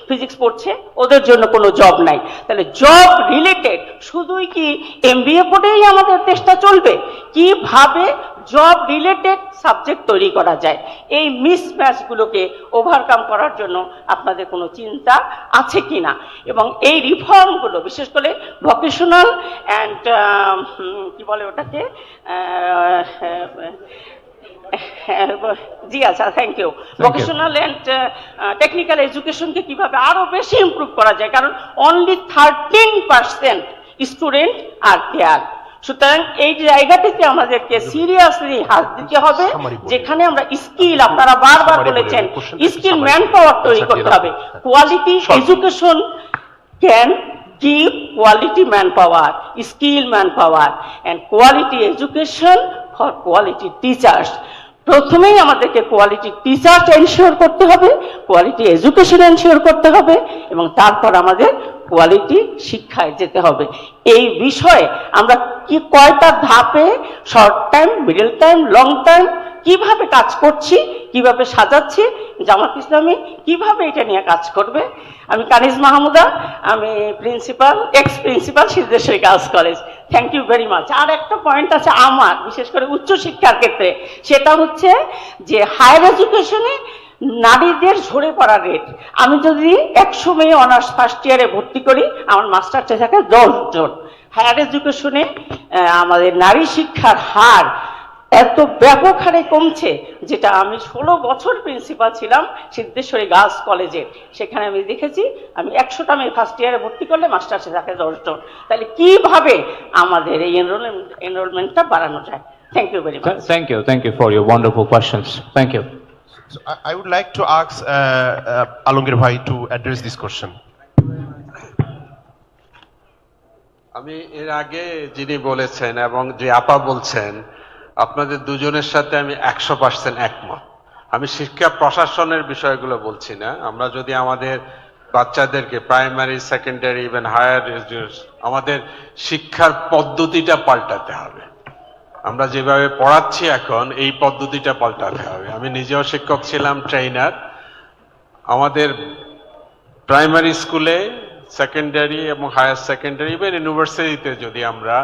S16: physics পড়ছে, ওদের জন্য কোনো জব নাই। তাহলে জব রিলেটেড শুধুই কি এমবিএ পড়েই আমাদের দেশটা চলবে? কিভাবে জব রিলেটেড সাবজেক্ট তৈরি করা যায়, এই মিসম্যাচগুলোকে ওভারকাম করার জন্য আপনাদের কোনো চিন্তা আছে কিনা? এবং এই রিফর্মগুলো বিশেষ করে ভোকেশনাল অ্যান্ড কি বলে ওটাকে, জি আচ্ছা, thank you, vocational and technical এডুকেশনকে কিভাবে আরো বেশি ইমপ্রুভ করা যায়, কারণ অনলি 13% স্টুডেন্ট আর দেয়ার। সুতরাং এই জায়গাটিতে আমাদেরকে সিরিয়াসলি হাত দিতে হবে, যেখানে আমরা স্কিল, আপনারা বারবার বলেছেন স্কিল ম্যান পাওয়ার তৈরি করতে হবে। Quality education can give quality manpower, skill manpower, and quality education for quality teachers. প্রথমেই আমাদেরকে কোয়ালিটি টিচার এনশিওর করতে হবে, কোয়ালিটি এডুকেশন এনশিওর করতে হবে, এবং তারপর আমাদের কোয়ালিটি শিক্ষায় যেতে হবে। এই বিষয়ে আমরা কি কয়টা ধাপে, short time, middle time, long time, কিভাবে কাজ করছি, কিভাবে সাজাচ্ছি, জামাত ইসলামী কিভাবে এটা নিয়ে কাজ করবে। আমি কানিজ মাহমুদা, আমি principal, ex principal Siddheswari girls college. Thank you very much. আর একটা পয়েন্ট আছে আমার, বিশেষ করে উচ্চশিক্ষার ক্ষেত্রে, সেটা হচ্ছে যে হায়ার এডুকেশনে নারীদের ঝরে পড়া রেট, আমি যদি 100 মেয়ে অনার্স ফার্স্ট ইয়ারে ভর্তি করি, আমার মাস্টার্সে থাকে 10 জন। হায়ার এডুকেশনে আমাদের নারী শিক্ষার হার এত ব্যাপক হারে কমছে, যেটা আমি 16 বছর প্রিন্সিপাল ছিলাম সিদ্ধেশ্বরী গার্লস কলেজের, সেখানে আমি দেখেছি আমি 100টা মেয়ে ফার্স্ট ইয়ারে ভর্তি করলে মাস্টার্সে থাকে 10 জন। তাহলে কিভাবে আমাদের এই এনরোলমেন্টটা বাড়ানো যায়? Thank you very much.
S8: Thank you for your wonderful questions. Thank you.
S9: So I would like to ask Alongir Bhai to address this question.
S13: আমি এর আগে যিনি বলেছেন এবং যে আপা বলছেন, আপনাদের দুজনের সাথে আমি 100% একমত। আমি শিক্ষা প্রশাসনের বিষয়গুলো বলছি না। আমরা যদি আমাদের বাচ্চাদেরকে primary, secondary, even higher education, আমাদের শিক্ষার পদ্ধতিটা পাল্টাতে হবে। আমরা যেভাবে পড়াচ্ছি এখন, এই পদ্ধতিটা পাল্টাতে হবে। আমি নিজেও শিক্ষক ছিলাম, ট্রেনার। আমাদের প্রাইমারি স্কুলে, সেকেন্ডারি এবং হায়ার সেকেন্ডারি, ইভেন ইউনিভার্সিটিতে যদি আমরা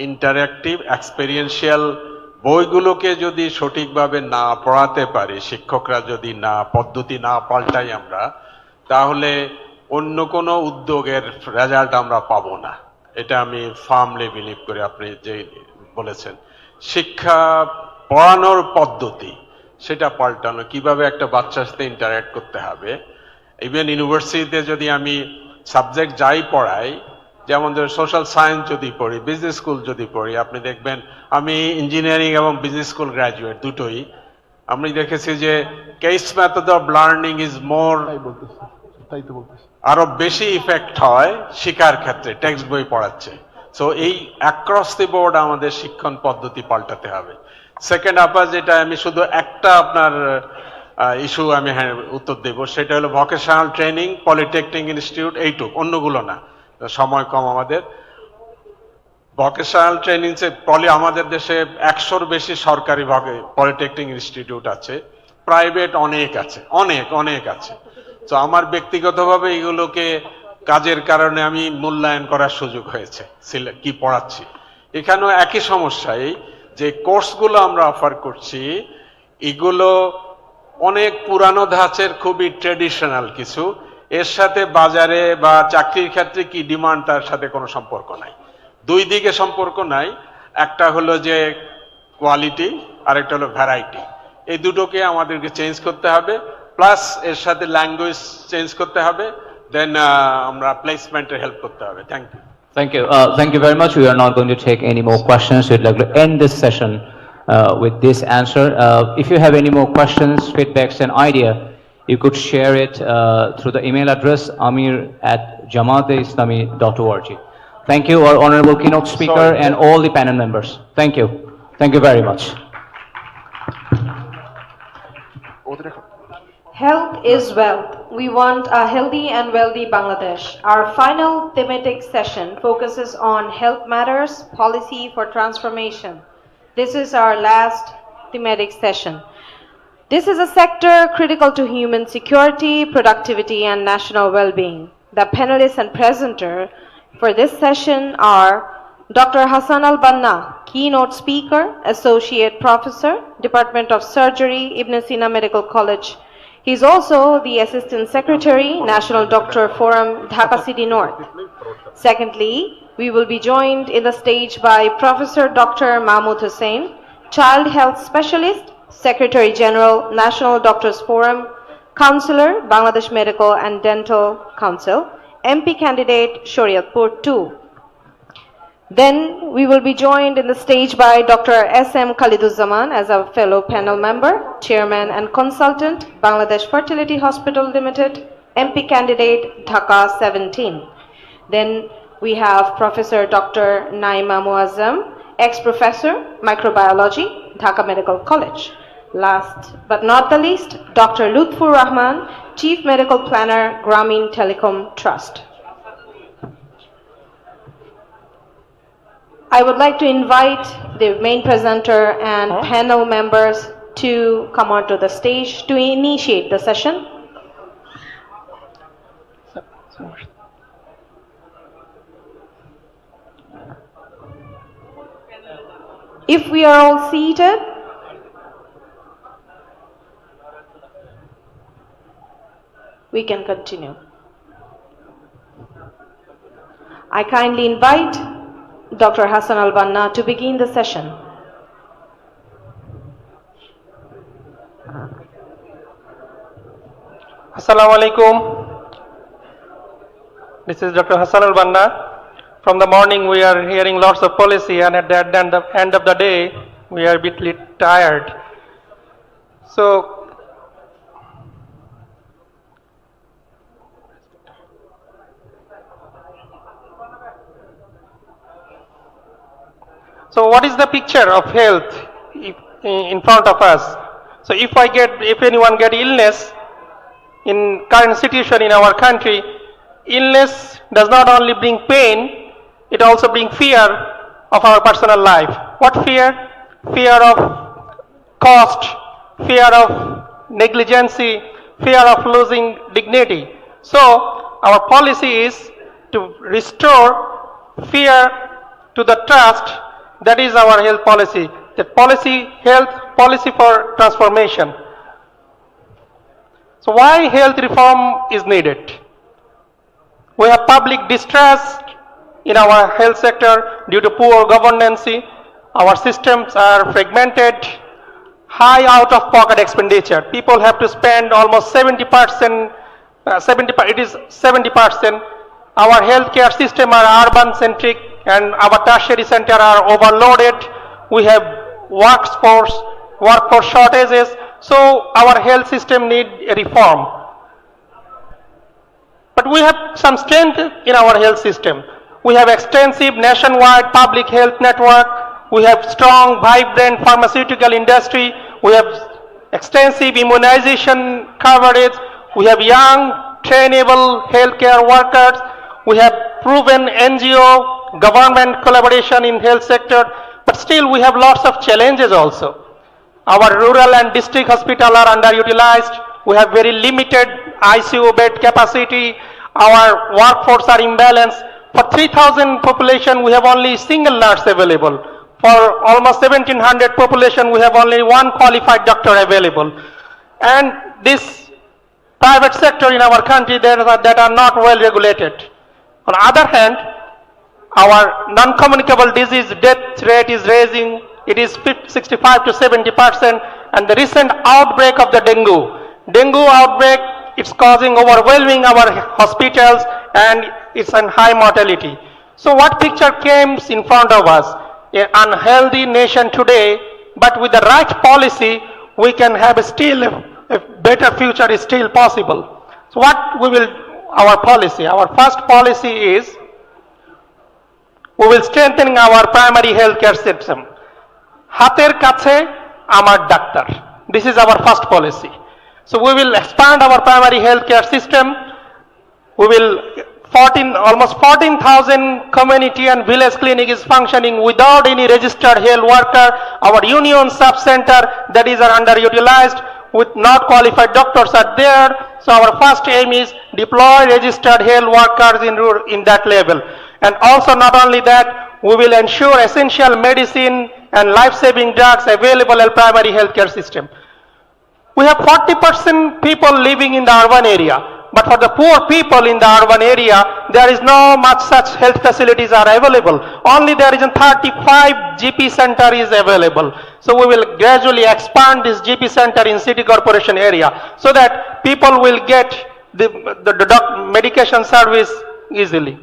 S13: ইন্টারঅ্যাক্টিভ এক্সপেরিয়েন্সিয়াল বইগুলোকে যদি সঠিকভাবে না পড়াতে পারি, শিক্ষকরা যদি না পদ্ধতি না পাল্টাই আমরা, তাহলে অন্য কোনো উদ্যোগের রেজাল্ট আমরা পাবো না। এটা আমি ফার্মলি বিলিভ করি। আপনি যে বলেছেন শিক্ষা পড়ানোর পদ্ধতি, সেটা পাল্টানো, কিভাবে একটা বাচ্চার সাথে ইন্টারঅ্যাক্ট করতে হবে। ইভেন ইউনিভার্সিটিতে যদি আমি সাবজেক্ট যাই পড়াই, যেমন ধর সোশ্যাল সায়েন্স যদি পড়ি, বিজনেস স্কুল যদি পড়ি, আপনি দেখবেন আমি ইঞ্জিনিয়ারিং এবং বিজনেস স্কুল গ্র্যাজুয়েট দুটোই। আমি দেখেছি যে case method of learning is more, আরো বেশি ইফেক্ট হয় শিক্ষার ক্ষেত্রে টেক্সট বই পড়াচ্ছে। সো এই অ্যাক্রস দি বোর্ড আমাদের শিক্ষণ পদ্ধতি পাল্টাতে হবে। সেকেন্ড আপা, যেটা আমি শুধু একটা আপনার ইস্যু আমি উত্তর দেব, সেটা হলো ভোকেশনাল ট্রেনিং, পলিটেকনিক ইনস্টিটিউট, এইটুক, অন্যগুলো না, সময় কম আমাদের। ভোকেশনাল ট্রেনিং আমাদের দেশে 100-র বেশি সরকারি পলিটেকনিক ইনস্টিটিউট আছে, প্রাইভেট অনেক আছে, অনেক আছে। তো আমার ব্যক্তিগতভাবে এগুলোকে কাজের কারণে আমি মূল্যায়ন করার সুযোগ হয়েছে কি পড়াচ্ছি। এখানেও একই সমস্যা, এই যে কোর্সগুলো আমরা অফার করছি, এগুলো অনেক পুরানো ধাঁচের, খুবই ট্রেডিশনাল কিছু, এর সাথে বাজারে বা চাকরির ক্ষেত্রে কি ডিমান্ড তার সাথে কোনো সম্পর্ক নাই। দুই দিকে সম্পর্ক নাই, একটা হলো যে কোয়ালিটি, আরেকটা হলো ভ্যারাইটি। এই দুটোকে আমাদেরকে চেঞ্জ করতে হবে, প্লাস এর সাথে ল্যাঙ্গুয়েজ চেঞ্জ করতে হবে, দেন আমরা প্লেসমেন্টে হেল্প করতে হবে। Thank you.
S8: Thank you very much. We are not going to take any more questions. We'd like to end this session with this answer. If you have any more questions, feedbacks, and idea, you could share it through the email address amir@jamaaat-e-islami.org. Thank you, our honorable keynote speaker, and all the panel members. Thank you. Thank you very much.
S17: Health is wealth. We want a healthy and wealthy Bangladesh. Our final thematic session focuses on health matters, policy for transformation. This is our last thematic session. This is a sector critical to human security, productivity, and national well-being. The panelists and presenter for this session are Dr. Hassan Al-Banna, keynote speaker, associate professor, Department of Surgery, Ibn Sina Medical College. He is also the Assistant Secretary, National Doctor Forum, Dhaka City North. Secondly, we will be joined in the stage by Professor Dr. Mahmood Hussain, Child Health Specialist, Secretary General, National Doctors Forum, Counselor, Bangladesh Medical and Dental Council, MP candidate, Shariatpur 2. Then we will be joined in the stage by Dr. S.M. Khaliduzzaman as a fellow panel member, Chairman and Consultant, Bangladesh Fertility Hospital Limited, MP candidate, Dhaka 17. Then we have Professor Dr. Naima Muazzam, ex-professor, Microbiology, Dhaka Medical College. Last but not the least, Dr. Lutfur Rahman, Chief Medical Planner, Grameen Telecom Trust. I would like to invite the main presenter and panel members to come onto the stage to initiate the session. If we are all seated, we can continue. I kindly invite Dr. Hassan Al-Banna to begin the session.
S18: Assalamu alaikum. This is Dr. Hassan Al-Banna. From the morning we are hearing lots of policy, and at the end of the day we are a bit tired. So what is the picture of health in front of us? So if anyone get illness in current situation in our country, illness does not only bring pain, it also brings fear of our personal life. What fear? Fear of cost, fear of negligence, fear of losing dignity. So our policy is to restore fear to the trust. That is our health policy. The health policy for transformation. So why health reform is needed? We have public distrust in our health sector due to poor governance. Our systems are fragmented, high out-of-pocket expenditure. People have to spend almost 70%, it is 70%. Our healthcare system are urban-centric and our tertiary center are overloaded. We have workforce shortages. So our health system need a reform. But we have some strength in our health system. We have extensive nationwide public health network. We have strong, vibrant pharmaceutical industry. We have extensive immunization coverage. We have young, trainable healthcare workers. We have proven NGO, government collaboration in health sector. But still we have lots of challenges also. Our rural and district hospitals are underutilized. We have very limited ICU bed capacity. Our workforce are imbalanced. For 3,000 population, we have only single nurse available. For almost 1,700 population, we have only one qualified doctor available. And this private sector in our country that are not well regulated. On the other hand, our non-communicable disease death rate is rising. It is 65 to 70%. And the recent outbreak of the dengue outbreak, it's causing overwhelming our hospitals and it's in high mortality. So what picture came in front of us? An unhealthy nation today, but with the right policy, we can have a better future is still possible. So what our policy? Our first policy is, we will strengthen our primary healthcare system. Hater kache amar doctor. This is our first policy. So we will expand our primary healthcare system. We will almost 14,000 community and village clinic is functioning without any registered health worker. Our union sub-center that is underutilized with not qualified doctors are there. So our first aim is deploy registered health workers in that level. And also not only that, we will ensure essential medicine and life-saving drugs available in primary healthcare system. We have 40% people living in the urban area. But for the poor people in the urban area, there is no much such health facilities are available. Only there is a 35 GP center is available. So we will gradually expand this GP center in city corporation area so that people will get the medication service easily.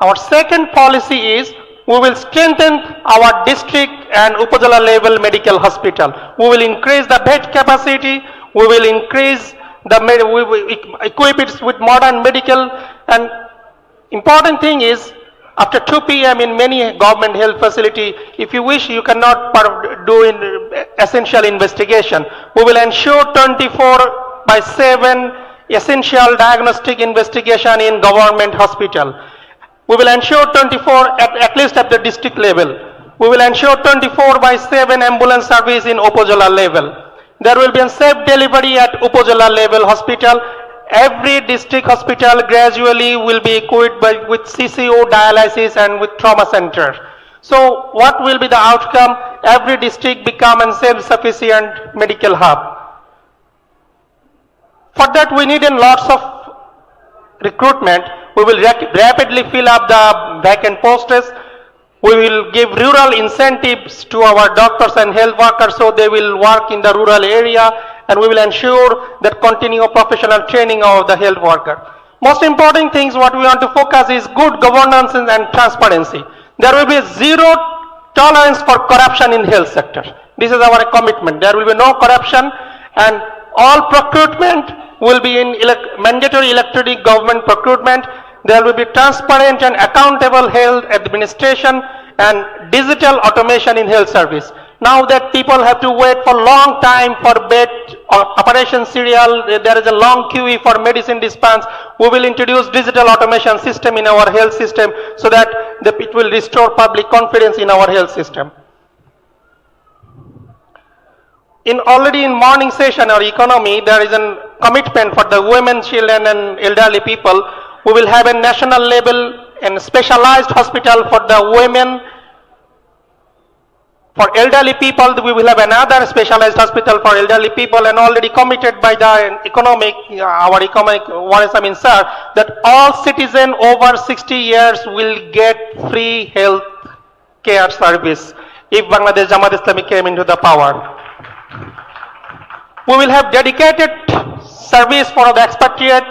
S18: Our second policy is we will strengthen our district and Upazila level medical hospital. We will increase the bed capacity. We will increase we will equip it with modern medical. And important thing is, after 2 p.m. in many government health facility, if you wish, you cannot do essential investigation. We will ensure 24/7 essential diagnostic investigation in government hospital. We will ensure 24 at least at the district level. We will ensure 24/7 ambulance service in Upazila level. There will be a safe delivery at Upazila level hospital. Every district hospital gradually will be equipped with CCO dialysis and with trauma center. So what will be the outcome? Every district become a self-sufficient medical hub. For that, we need lots of recruitment. We will rapidly fill up the vacant posts. We will give rural incentives to our doctors and health workers so they will work in the rural area, and we will ensure that continual professional training of the health worker. Most important things what we want to focus is good governance and transparency. There will be zero tolerance for corruption in health sector. This is our commitment. There will be no corruption, and all procurement will be in mandatory electronic government procurement. There will be transparent and accountable health administration and digital automation in health service. Now that people have to wait for long time for bed or operation serial, there is a long queue for medicine dispense. We will introduce digital automation system in our health system so that it will restore public confidence in our health system. Already in morning session or economy, there is a commitment for the women, children and elderly people. We will have a national level and specialized hospital for the women. For elderly people, we will have another specialized hospital for elderly people, and already committed by the our economic minister that all citizens over 60 years will get free health care service if Bangladesh JAMAAT-E-ISLAMI came into the power. We will have dedicated service for the expatriate.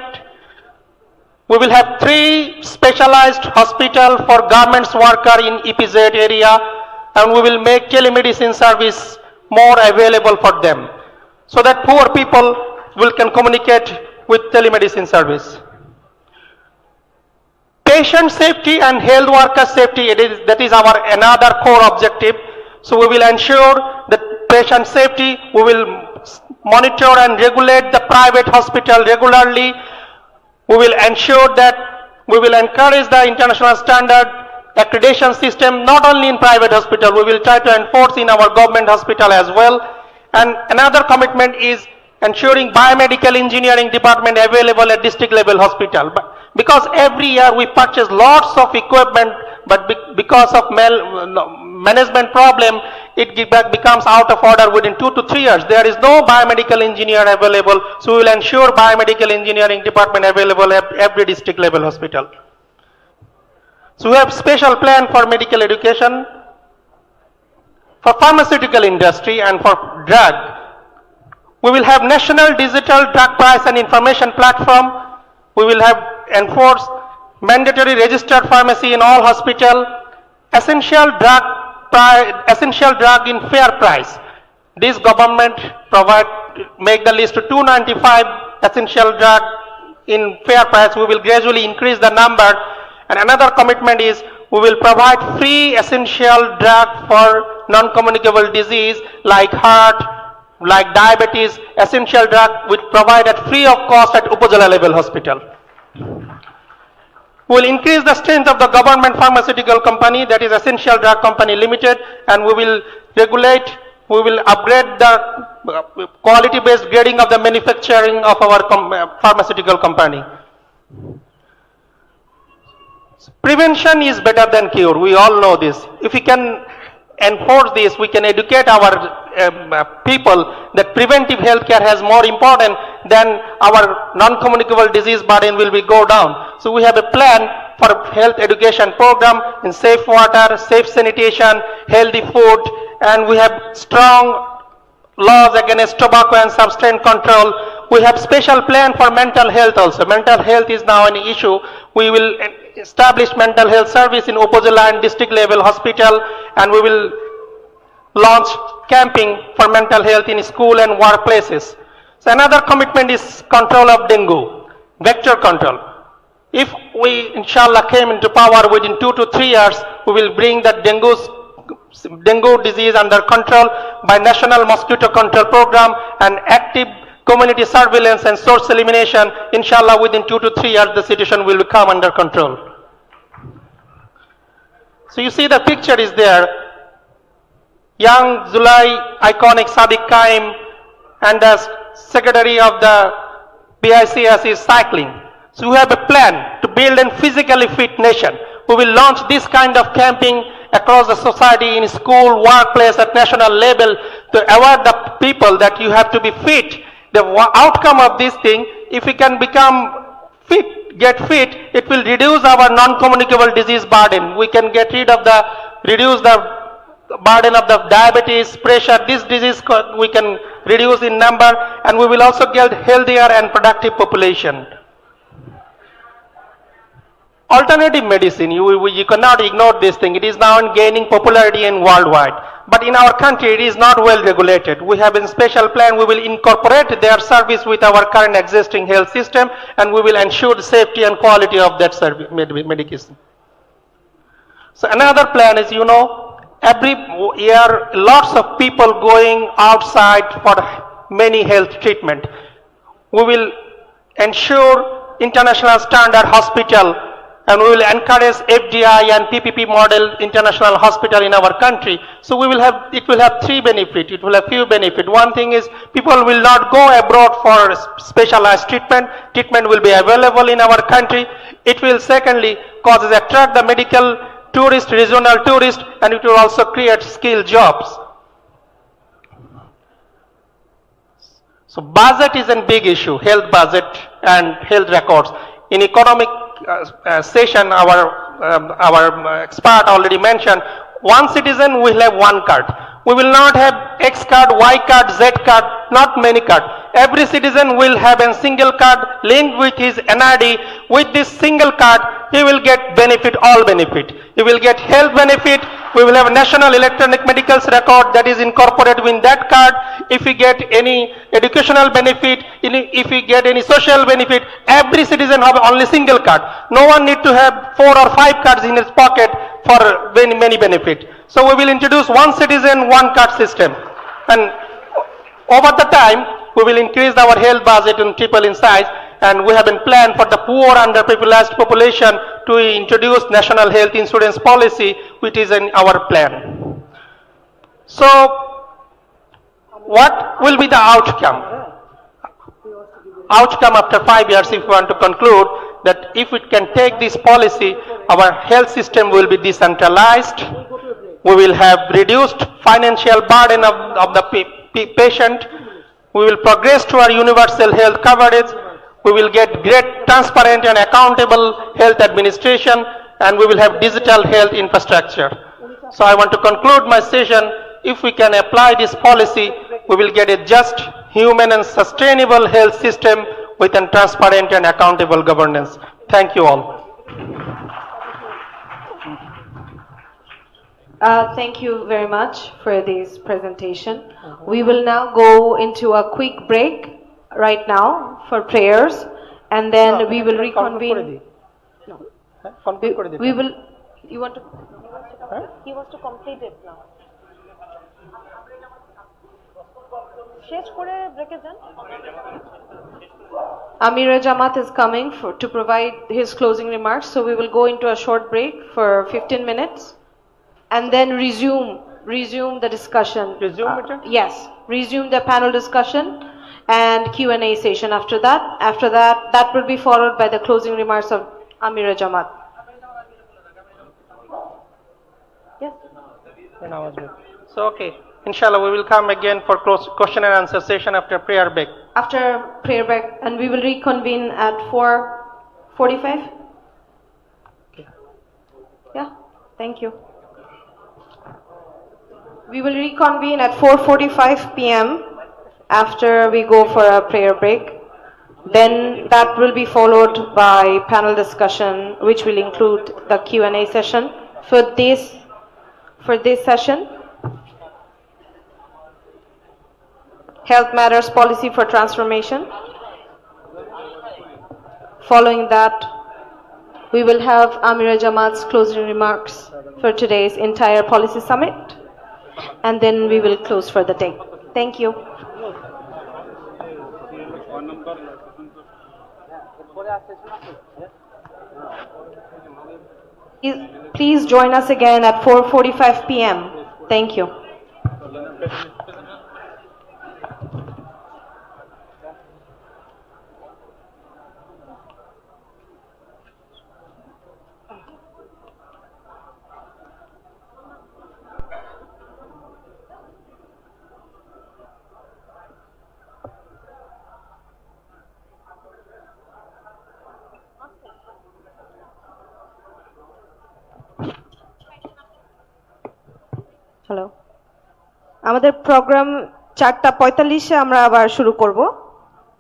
S18: We will have 3 specialized hospitals for garments worker in EPZ area, and we will make telemedicine service more available for them so that poor people can communicate with telemedicine service. Patient safety and health worker safety, that is our another core objective. So we will ensure that patient safety, we will monitor and regulate the private hospital regularly. We will ensure that we will encourage the international standard accreditation system not only in private hospital, we will try to enforce in our government hospital as well. And another commitment is ensuring biomedical engineering department available at district level hospital. But because every year we purchase lots of equipment, but because of management problem, it becomes out of order within 2 to 3 years. There is no biomedical engineer available, so we will ensure biomedical engineering department available at every district level hospital. So we have special plan for medical education, for pharmaceutical industry and for drug. We will have national digital drug price and information platform. We will have enforced mandatory registered pharmacy in all hospital, essential drug in fair price. This government make the list to 295 essential drug in fair price. We will gradually increase the number. And another commitment is we will provide free essential drug for non-communicable disease like heart, like diabetes. Essential drug will provide at free of cost at Upazila level hospital. We will increase the strength of the government pharmaceutical company, that is Essential Drug Company Limited, and we will regulate, we will upgrade the quality-based grading of the manufacturing of our pharmaceutical company. Prevention is better than cure. We all know this. If we can enforce this, we can educate our people that preventive health care has more important than our non-communicable disease burden will go down. So we have a plan for health education program in safe water, safe sanitation, healthy food, and we have strong laws against tobacco and substance control. We have special plan for mental health also. Mental health is now an issue. We will establish mental health service in Upazila and district level hospital, and we will launch camping for mental health in school and workplaces. So another commitment is control of dengue, vector control. If we inshallah came into power within 2 to 3 years, we will bring the dengue disease under control by National Mosquito Control Program and active community surveillance and source elimination. Inshallah within 2 to 3 years the situation will come under control. So you see the picture is there. Young Zulai, iconic Sadiq Kaim, and the secretary of the BICS is cycling. So we have a plan to build a physically fit nation. We will launch this kind of camping across the society, in school, workplace, at national level, to aware the people that you have to be fit The outcome of this thing, if we can become fit, get fit, it will reduce our non-communicable disease burden. We can reduce the burden of the diabetes, pressure, this disease we can reduce in number, and we will also get healthier and productive population. Alternative medicine, you cannot ignore this thing. It is now gaining popularity in worldwide. But in our country, it is not well regulated. We have a special plan. We will incorporate their service with our current existing health system, and we will ensure the safety and quality of that service, medication. So another plan is, every year lots of people going outside for many health treatment. We will ensure international standard hospital, and we will encourage FDI and PPP model international hospital in our country. So it will have three benefits. It will have few benefits. One thing is people will not go abroad for specialized treatment. Treatment will be available in our country. It will secondly attract the medical tourist, regional tourist, and it will also create skilled jobs. So budget is a big issue, health budget and health records. In economic session, our expert already mentioned, one citizen will have one card. We will not have X card, Y card, Z card, not many cards. Every citizen will have a single card linked with his NID. With this single card, he will get benefit, all benefit. He will get health benefit. We will have a national electronic medicals record that is incorporated in that card. If we get any educational benefit, if we get any social benefit, every citizen have only single card. No one need to have 4 or 5 cards in his pocket for many benefit. So we will introduce one citizen, one card system. And over the time, we will increase our health budget and triple in size, and we have been planned for the poor underpopulated population to introduce national health insurance policy, which is in our plan. So what will be the outcome? Outcome after 5 years, if we want to conclude, that if we can take this policy, our health system will be decentralized. We will have reduced financial burden of the patient. We will progress to our universal health coverage. We will get great transparent and accountable health administration, and we will have digital health infrastructure. So I want to conclude my session. If we can apply this policy, we will get a just, human and sustainable health system with a transparent and accountable governance. Thank you all.
S17: Thank you very much for this presentation. We will now go into a quick break right now for prayers, and then we will reconvene. We will. You want to? He wants to complete it now. Amira Jamaat is coming to provide his closing remarks, so we will go into a short break for 15 minutes. And then resume the discussion. Yes, resume the panel discussion and Q&A session after that. After that will be followed by the closing remarks of Amira Jamaat. Yes.
S18: So okay, inshallah we will come again for question and answer session after prayer break.
S17: After prayer break, and we will reconvene at 4:45. Okay. Yeah, thank you. We will reconvene at 4:45 p.m. after we go for a prayer break. Then that will be followed by panel discussion, which will include the Q&A session. For this session, Health Matters Policy for Transformation. Following that, we will have Amira Jamaat's closing remarks for today's entire policy summit. And then we will close for the day. Thank you. Please join us again at 4:45 p.m. Thank you. Hello, আমাদের programme 4:45-এ আমরা আবার শুরু করব।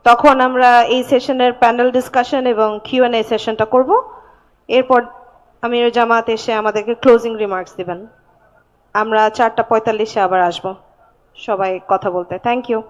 S17: তখন আমরা এই সেশনের panel discussion এবং কিউএনএ সেশনটা করব। এরপর আমির জামাত এসে আমাদেরকে ক্লোজিং রিমার্কস দিবেন। আমরা 4:45-এ আবার আসব সবাই কথা বলতে। Thank you.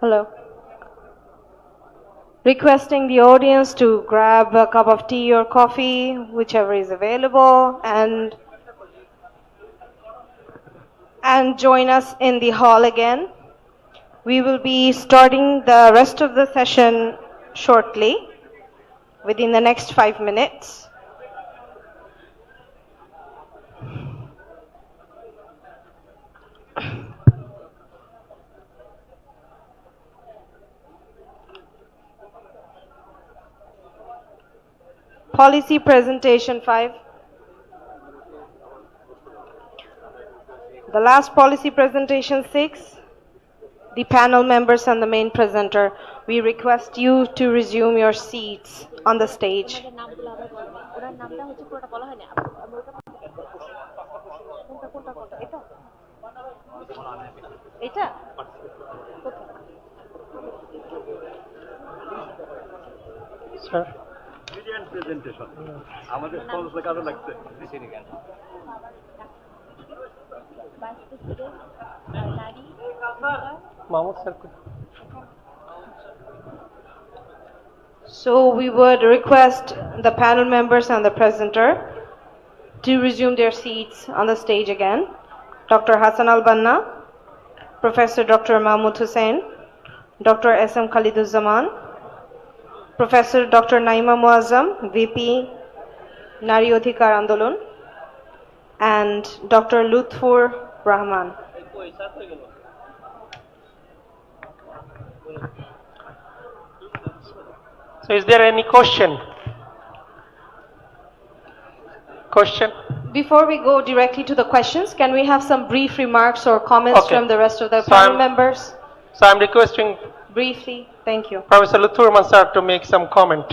S17: Hello. Requesting the audience to grab a cup of tea or coffee, whichever is available, and join us in the hall again. We will be starting the rest of the session shortly, within the next 5 minutes. Policy presentation 5. The last policy presentation 6. The panel members and the main presenter, we request you to resume your seats on the stage.
S18: Sir.
S19: Presentation. আমাদের sponsor কাজে লাগছে
S18: Mahmoud sir.
S17: So we would request the panel members and the presenter to resume their seats on the stage again. Dr. Hassan Al-Banna, Professor Dr. Mahmoud Hussain, Dr. S.M. Khaliduzzaman, Professor Dr. Naima Muazzam, VP, Nari Adhikar Andolon, and Dr. Lutfur Rahman.
S18: So is there any question?
S17: Before we go directly to the questions, can we have some brief remarks or comments
S18: Okay.
S17: from the rest of the panel members?
S18: So I'm requesting
S17: Briefly, thank you.
S18: Professor Lutfur Rahman to make some comment.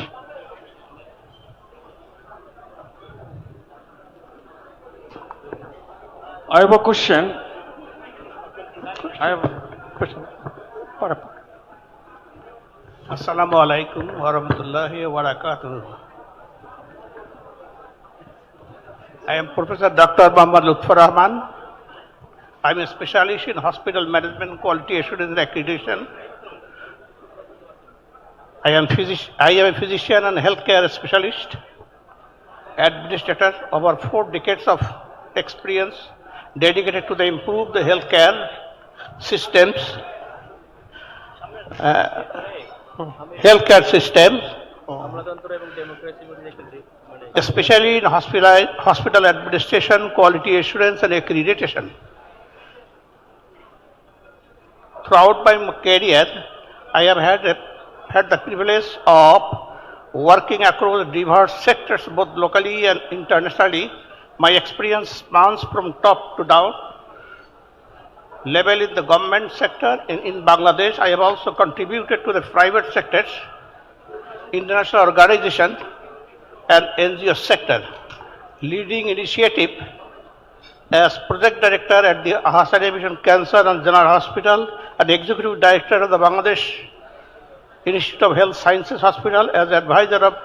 S15: I have a question.
S20: Assalamu alaikum wa rahmatullahi wa barakatuh. I am Professor Dr. Muhammad Lutfur Rahman. I am a specialist in hospital management, quality assurance and accreditation. I am a physician and healthcare specialist, administrator, over 4 decades of experience dedicated to the improve the healthcare systems, especially in hospital administration, quality assurance and accreditation. Throughout my career, I have had the privilege of working across diverse sectors, both locally and internationally. My experience spans from top to down level in the government sector. In Bangladesh, I have also contributed to the private sectors, international organizations, and NGO sector, leading initiative as project director at the Ahasania Mission Cancer and General Hospital and executive director of the Bangladesh Institute of Health Sciences Hospital, as advisor of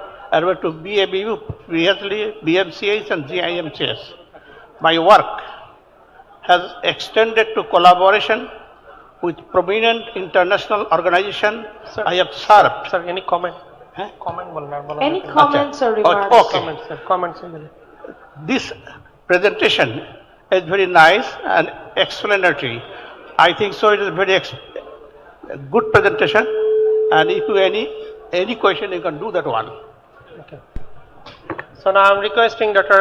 S20: to BABU, previously BMCH and GIMCS. My work has extended to collaboration with prominent international organizations. I have served.
S18: Sir, any comment?
S17: Any comments or remarks?
S20: Okay.
S18: Comments.
S20: This presentation is very nice and explanatory. I think so. It is very good presentation. And if you any question, you can do that one.
S18: Okay. So now I'm requesting Dr.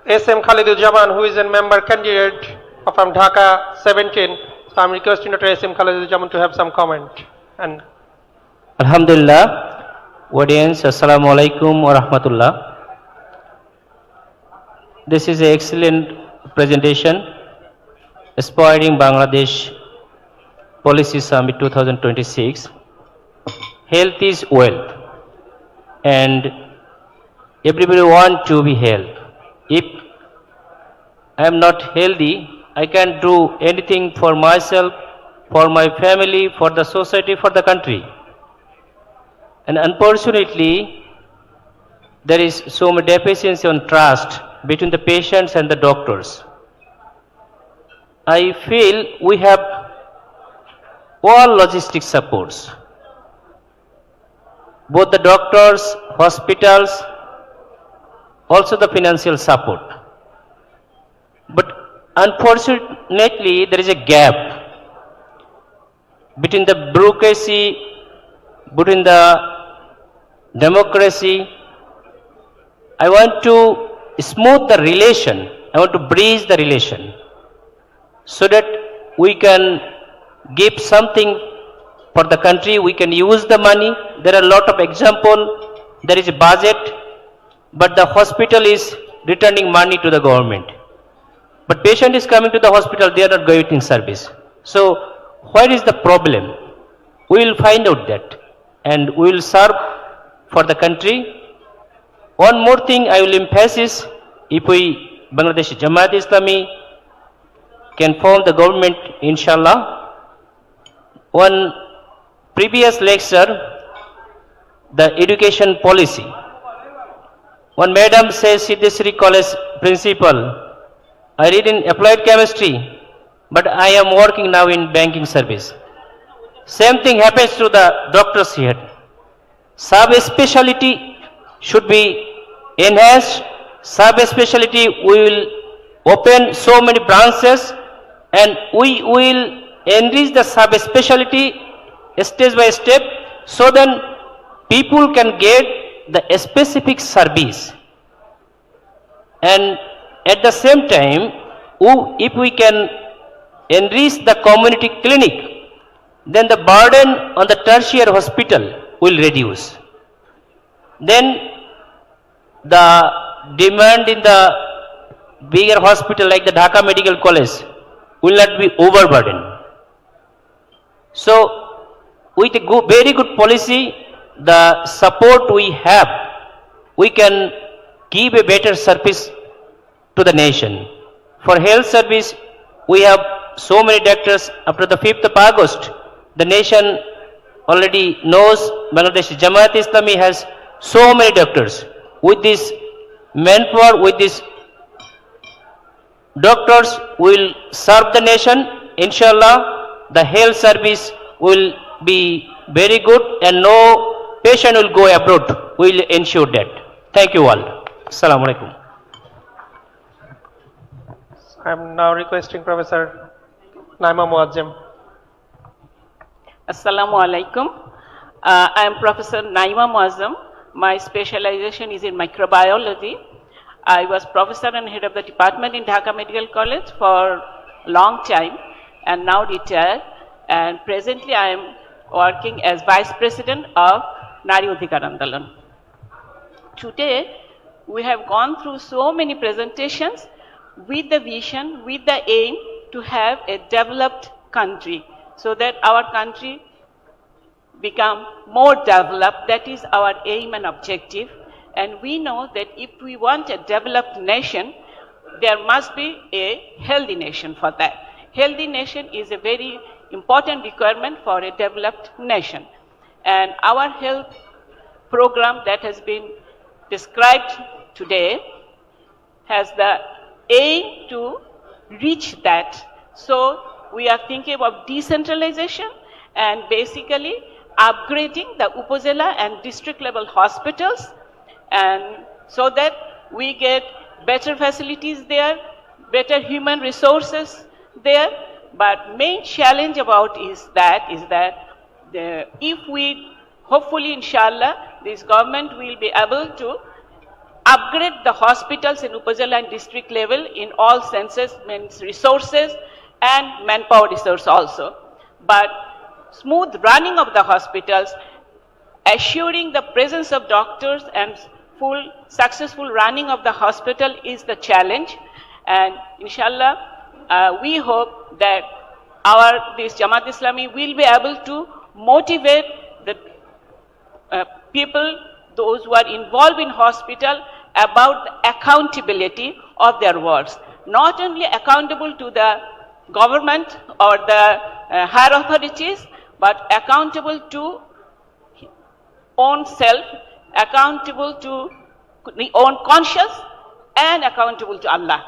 S18: S.M. Khaliduzzaman, who is a member candidate from Dhaka 17. So I'm requesting Dr. S.M. Khaliduzzaman to have some comment. And
S21: Alhamdulillah, audience, Assalamu alaikum wa rahmatullah. This is an excellent presentation, Aspiring Bangladesh Policy Summit 2026. Health is wealth, and everybody wants to be healthy. If I am not healthy, I can't do anything for myself, for my family, for the society, for the country. And unfortunately, there is so much deficiency on trust between the patients and the doctors. I feel we have all logistic supports, both the doctors, hospitals, also the financial support. But unfortunately, there is a gap between the bureaucracy, between the democracy. I want to smooth the relation. I want to bridge the relation so that we can give something for the country. We can use the money. There are a lot of example. There is a budget, but the hospital is returning money to the government. But patient is coming to the hospital, they are not getting service. So where is the problem? We will find out that and we will serve for the country. One more thing I will emphasize, if we Bangladesh JAMAAT-E-ISLAMI can form the government, inshallah. One previous lecture, the education policy. One madam says, Siddheshwari College principal, I read in applied chemistry, but I am working now in banking service. Same thing happens to the doctors here. Sub-speciality should be enhanced. Sub-speciality, we will open so many branches and we will enrich the sub-speciality stage by step so then people can get the specific service. And at the same time, if we can enrich the community clinic, then the burden on the tertiary hospital will reduce. Then the demand in the bigger hospital like the Dhaka Medical College will not be overburdened. So with a very good policy, the support we have, we can give a better service to the nation. For health service, we have so many doctors. After the 5th of August, the nation already knows Bangladesh JAMAAT-E-ISLAMI has so many doctors. With this manpower, with these doctors, will serve the nation. Inshallah, the health service will be very good and no patient will go abroad. We will ensure that. Thank you all. Assalamu alaikum.
S18: I am now requesting Professor Naima Muazzam.
S16: Assalamu alaikum. I am Professor Naima Muazzam. My specialization is in microbiology. I was professor and head of the department in Dhaka Medical College for a long time and now retired. And presently I am working as Vice President of Nari Adhikar Andolan. Today we have gone through so many presentations with the vision, with the aim to have a developed country so that our country become more developed. That is our aim and objective. And we know that if we want a developed nation, there must be a healthy nation for that. Healthy nation is a very important requirement for a developed nation. And our health program that has been described today has the aim to reach that. So we are thinking about decentralization and basically upgrading the Upazila and district level hospitals, and so that we get better facilities there, better human resources there. But main challenge about is that if we, hopefully inshallah, this government will be able to upgrade the hospitals in Upazila and district level in all senses, means resources and manpower resource also. But smooth running of the hospitals, assuring the presence of doctors and full successful running of the hospital is the challenge. And inshallah, we hope that this JAMAAT-E-ISLAMI will be able to motivate the people, those who are involved in hospital, about the accountability of their works. Not only accountable to the government or the higher authorities, but accountable to own self, accountable to own conscience, and accountable to Allah.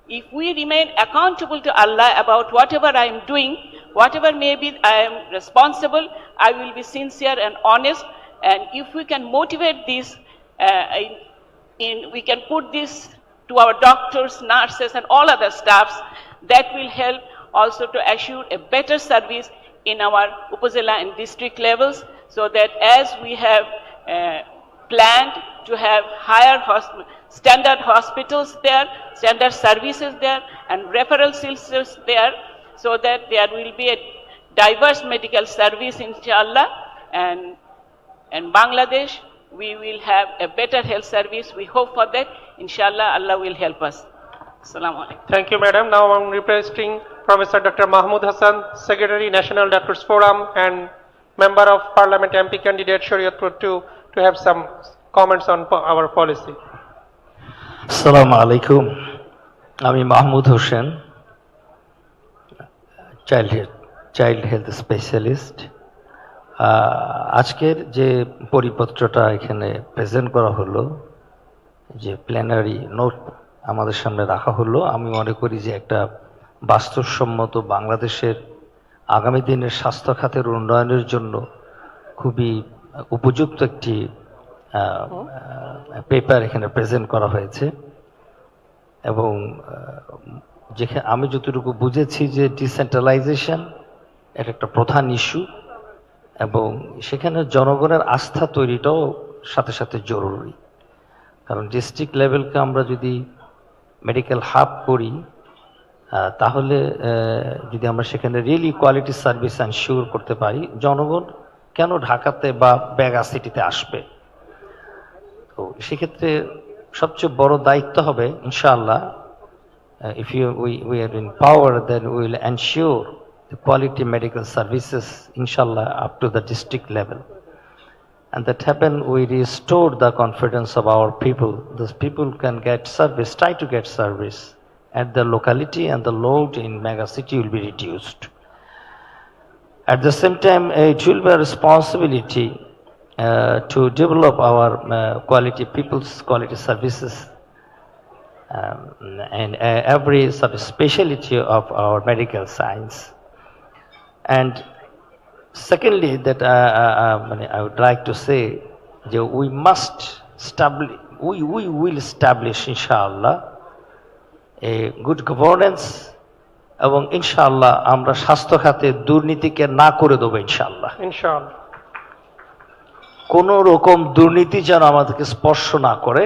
S16: If we remain accountable to Allah about whatever I am doing, whatever may be, I am responsible. I will be sincere and honest. And if we can motivate this, we can put this to our doctors, nurses, and all other staffs, that will help also to assure a better service in our Upazila and district levels, so that as we have planned to have higher standard hospitals there, standard services there, and referral systems there, so that there will be a diverse medical service, inshallah, and Bangladesh, we will have a better health service. We hope for that. Inshallah, Allah will help us. Assalamu alaikum.
S18: Thank you, madam. Now I'm requesting Professor Dr. Mahmood Hassan, Secretary, National Doctors Forum, and Member of Parliament MP candidate Shariatpur 2, to have some comments on our policy.
S3: Assalamu alaikum. আমি Mahmud Hossain, child health specialist. আজকের যে পরিপত্রটা এখানে present করা হলো, যে plenary note আমাদের সামনে রাখা হলো, আমি মনে করি যে একটা বাস্তবসম্মত বাংলাদেশের আগামী দিনের স্বাস্থ্য খাতের উন্নয়নের জন্য খুবই উপযুক্ত একটি পেপার এখানে প্রেজেন্ট করা হয়েছে। এবং যেখানে আমি যতটুকু বুঝেছি যে ডিসেন্ট্রালাইজেশন এটা একটা প্রধান ইস্যু, এবং সেখানে জনগণের আস্থা তৈরিটাও সাথে সাথে জরুরি। কারণ ডিস্ট্রিক্ট লেভেলকে আমরা যদি মেডিকেল হাব করি, তাহলে যদি আমরা সেখানে রিয়েলি কোয়ালিটি সার্ভিস এনশিওর করতে পারি, জনগণ কেন ঢাকাতে বা বেগা সিটিতে আসবে? তো সেক্ষেত্রে সবচেয়ে বড় দায়িত্ব হবে ইনশাআল্লাহ, if we are in power, then we will ensure the quality medical services, inshallah, up to the district level. And that happen, we restore the confidence of our people. Those people can get service, try to get service at the locality, and the load in mega city will be reduced. At the same time, it will be a responsibility to develop our people's quality services, and every sort of specialty of our medical science. And secondly, that I would like to say that we will establish, inshallah, a good governance, এবং ইনশাআল্লাহ আমরা স্বাস্থ্য খাতে দুর্নীতিকে না করে দেবো ইনশাআল্লাহ।
S18: ইনশাআল্লাহ
S3: কোন রকম দুর্নীতি যেন আমাদেরকে স্পর্শ না করে,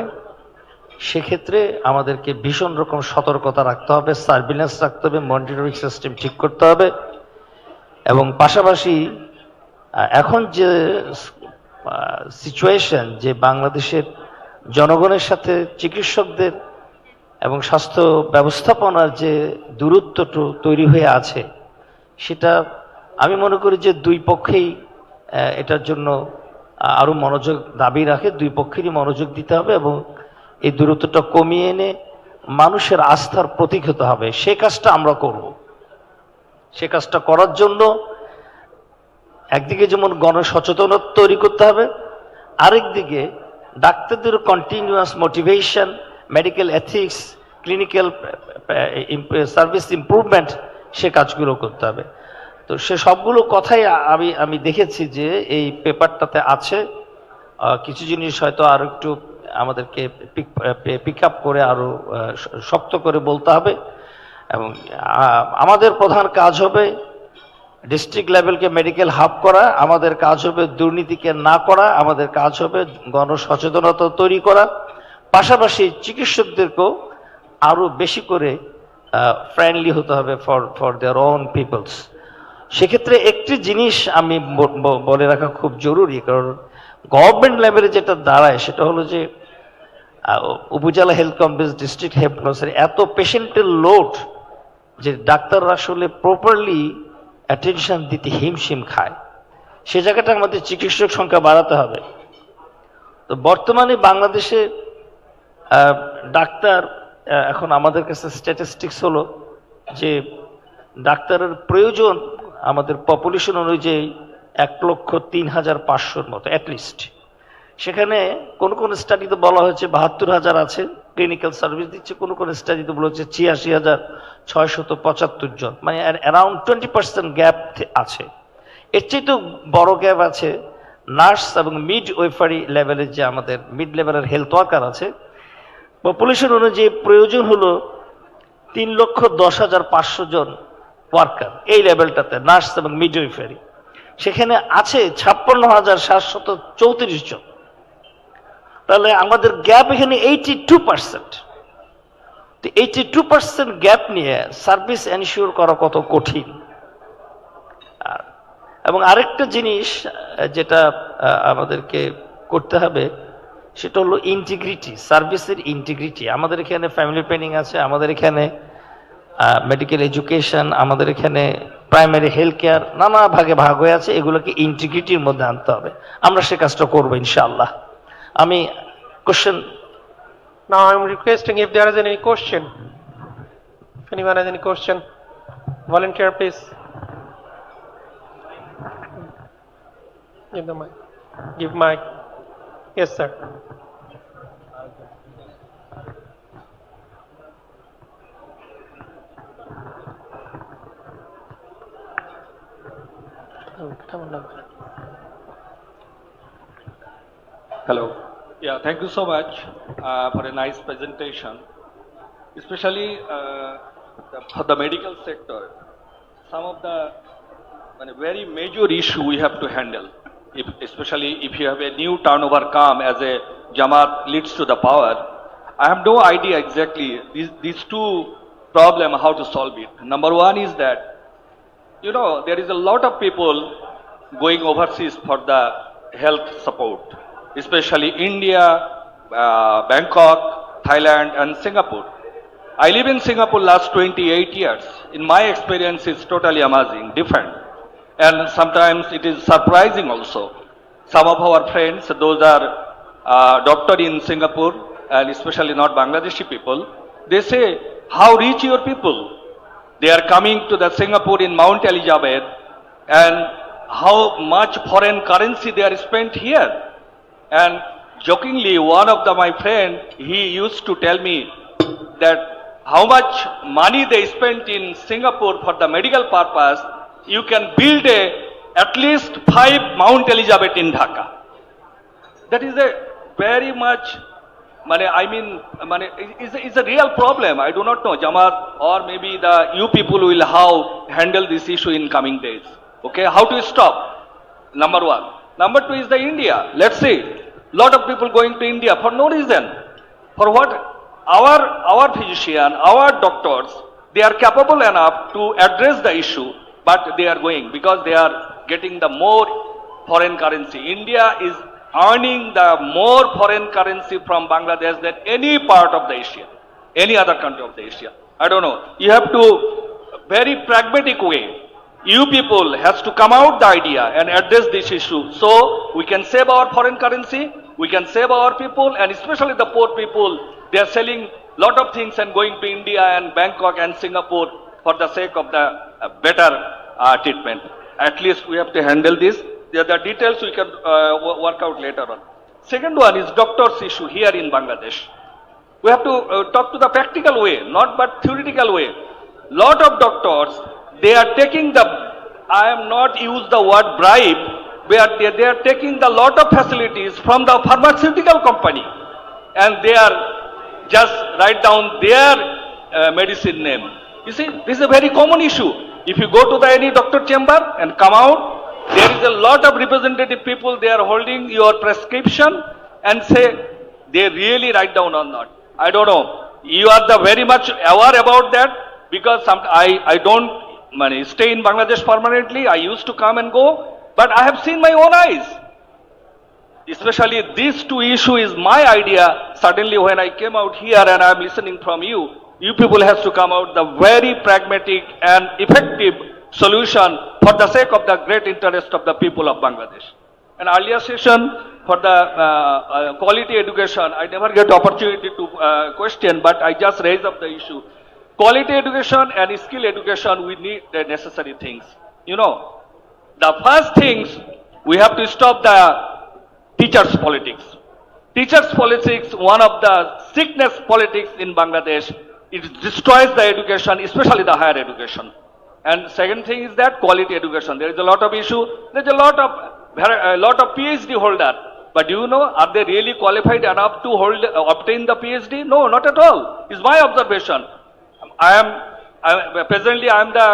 S3: সেক্ষেত্রে আমাদেরকে ভীষণ রকম সতর্কতা রাখতে হবে, সার্ভিলেন্স রাখতে হবে, মনিটরিং সিস্টেম ঠিক করতে হবে। এবং পাশাপাশি এখন যে সিচুয়েশন, যে বাংলাদেশের জনগণের সাথে চিকিৎসকদের এবং স্বাস্থ্য ব্যবস্থাপনার যে দূরত্ব তৈরি হয়ে আছে, সেটা আমি মনে করি যে দুই পক্ষেই এটার জন্য আরো মনোযোগ দাবি রাখে, দুই পক্ষেরই মনোযোগ দিতে হবে এবং এই দূরত্বটা কমিয়ে এনে মানুষের আস্থার প্রতীক হতে হবে। সে কাজটা আমরা করব। সে কাজটা করার জন্য একদিকে যেমন গণসচেতনতা তৈরি করতে হবে, আরেকদিকে ডাক্তারদের continuous motivation, medical ethics, clinical service improvement, সে কাজগুলো করতে হবে। তো সে সবগুলো কথাই আমি দেখেছি যে এই পেপারটাতে আছে। কিছু জিনিস হয়তো আরো একটু আমাদেরকে পিক আপ করে আরো শক্ত করে বলতে হবে। এবং আমাদের প্রধান কাজ হবে ডিস্ট্রিক্ট লেভেলকে মেডিকেল হাব করা, আমাদের কাজ হবে দুর্নীতিকে না করা, আমাদের কাজ হবে গণসচেতনতা তৈরি করা, পাশাপাশি চিকিৎসকদেরকেও আরো বেশি করে ফ্রেন্ডলি হতে হবে ফর দেয়ার ওন পিপলস। সেক্ষেত্রে একটি জিনিস আমি বলে রাখা খুব জরুরি, কারণ গভর্নমেন্ট লেভেলে যেটা দাঁড়ায় সেটা হলো যে উপজেলা হেলথ কমপ্লেক্স, ডিস্ট্রিক্ট হেলথ কমপ্লেক্সের এত পেশেন্টের লোড যে ডাক্তাররা আসলে প্রপারলি অ্যাটেনশন দিতে হিমশিম খায়। সে জায়গাটা আমাদের চিকিৎসক সংখ্যা বাড়াতে হবে। তো বর্তমানে বাংলাদেশে ডাক্তার, এখন আমাদের কাছে স্ট্যাটিস্টিক্স হলো যে ডাক্তারের প্রয়োজন আমাদের পপুলেশন অনুযায়ী 1,03,500 মতো অ্যাটলিস্ট। সেখানে কোন কোন স্টাডিতে বলা হয়েছে 72,000 আছে, ক্লিনিক্যাল সার্ভিস দিচ্ছে, কোনো কোনো স্টাডিতে বলেছে ৮৬,৬৭৫ জন, মানে অ্যারাউন্ড 20% গ্যাপ আছে। এর চেয়ে তো বড় গ্যাপ আছে নার্স এবং মিড ওয়েফারি লেভেলের, যে আমাদের মিড লেভেলের হেলথ ওয়ার্কার আছে। পপুলেশন অনুযায়ী প্রয়োজন হলো ৩,১০,৫০০ জন ওয়ার্কার এই লেভেলটাতে, নার্স এবং মিড ওয়েফারি। সেখানে আছে ৫৬,৭৩৪ জন। তাহলে আমাদের গ্যাপ এখানে 82%। তো 82% গ্যাপ নিয়ে সার্ভিস এনশিওর করা কত কঠিন। এবং আরেকটা জিনিস যেটা আমাদেরকে করতে হবে সেটা হলো ইন্টিগ্রিটি, সার্ভিসের ইন্টিগ্রিটি। আমাদের এখানে ফ্যামিলি প্ল্যানিং আছে, আমাদের এখানে মেডিকেল এডুকেশন, আমাদের এখানে প্রাইমারি হেলথ কেয়ার, নানা ভাগে ভাগ হয়ে আছে। এগুলোকে ইন্টিগ্রিটির মধ্যে আনতে হবে, আমরা সে কাজটা করবো ইনশাআল্লাহ। আমি question,
S18: Now I'm requesting if there is any question. If anyone has any question, volunteer please. Give the mic. Give mic. Yes, sir.
S1: Hello. Yeah, thank you so much for a nice presentation. Especially for the medical sector, some of the very major issue we have to handle. Especially if you have a new turnover come as a Jamaat leads to the power, I have no idea exactly these two problem how to solve it. Number one is that, you know, there is a lot of people going overseas for the health support, especially India, Bangkok, Thailand and Singapore. I live in Singapore last 28 years. In my experience, it's totally amazing, different. And sometimes it is surprising also. Some of our friends, those are doctor in Singapore, and especially not Bangladeshi people, they say, how rich your people? They are coming to the Singapore in Mount Elizabeth, and how much foreign currency they are spent here. And jokingly, one of my friend, he used to tell me that how much money they spent in Singapore for the medical purpose, you can build at least 5 Mount Elizabeth in Dhaka. That is a very much, it's a real problem. I do not know, Jamaat or maybe you people will how handle this issue in coming days. Okay, how to stop? Number one. Number two is the India. Let's see, lot of people going to India for no reason. For what? Our physician, our doctors, they are capable enough to address the issue, but they are going because they are getting the more foreign currency. India is earning the more foreign currency from Bangladesh than any part of the Asia, any other country of the Asia. I don't know. You have to, very pragmatic way, you people has to come out the idea and address this issue so we can save our foreign currency, we can save our people, and especially the poor people. They are selling lot of things and going to India and Bangkok and Singapore for the sake of the better treatment. At least we have to handle this. The details we can work out later on. Second one is doctors issue here in Bangladesh. We have to talk to the practical way, not but theoretical way. Lot of doctors, they are taking the, I am not use the word bribe, but they are taking the lot of facilities from the pharmaceutical company, and they are just write down their medicine name. You see, this is a very common issue. If you go to any doctor chamber and come out, there is a lot of representative people, they are holding your prescription and say they really write down or not. I don't know. You are the very much aware about that, because I don't stay in Bangladesh permanently. I used to come and go, but I have seen my own eyes. Especially these two issues is my idea. Suddenly when I came out here and I am listening from you, you people has to come out the very pragmatic and effective solution for the sake of the great interest of the people of Bangladesh. An earlier session for the quality education, I never get opportunity to question, but I just raise up the issue. Quality education and skill education, we need the necessary things. You know, the first things, we have to stop the teachers' politics. Teachers politics, one of the sickness politics in Bangladesh. It destroys the education, especially the higher education. And second thing is that quality education. There is a lot of issue. There is a lot of PhD holder. But do you know, are they really qualified enough to obtain the PhD? No, not at all. It's my observation. Presently I am the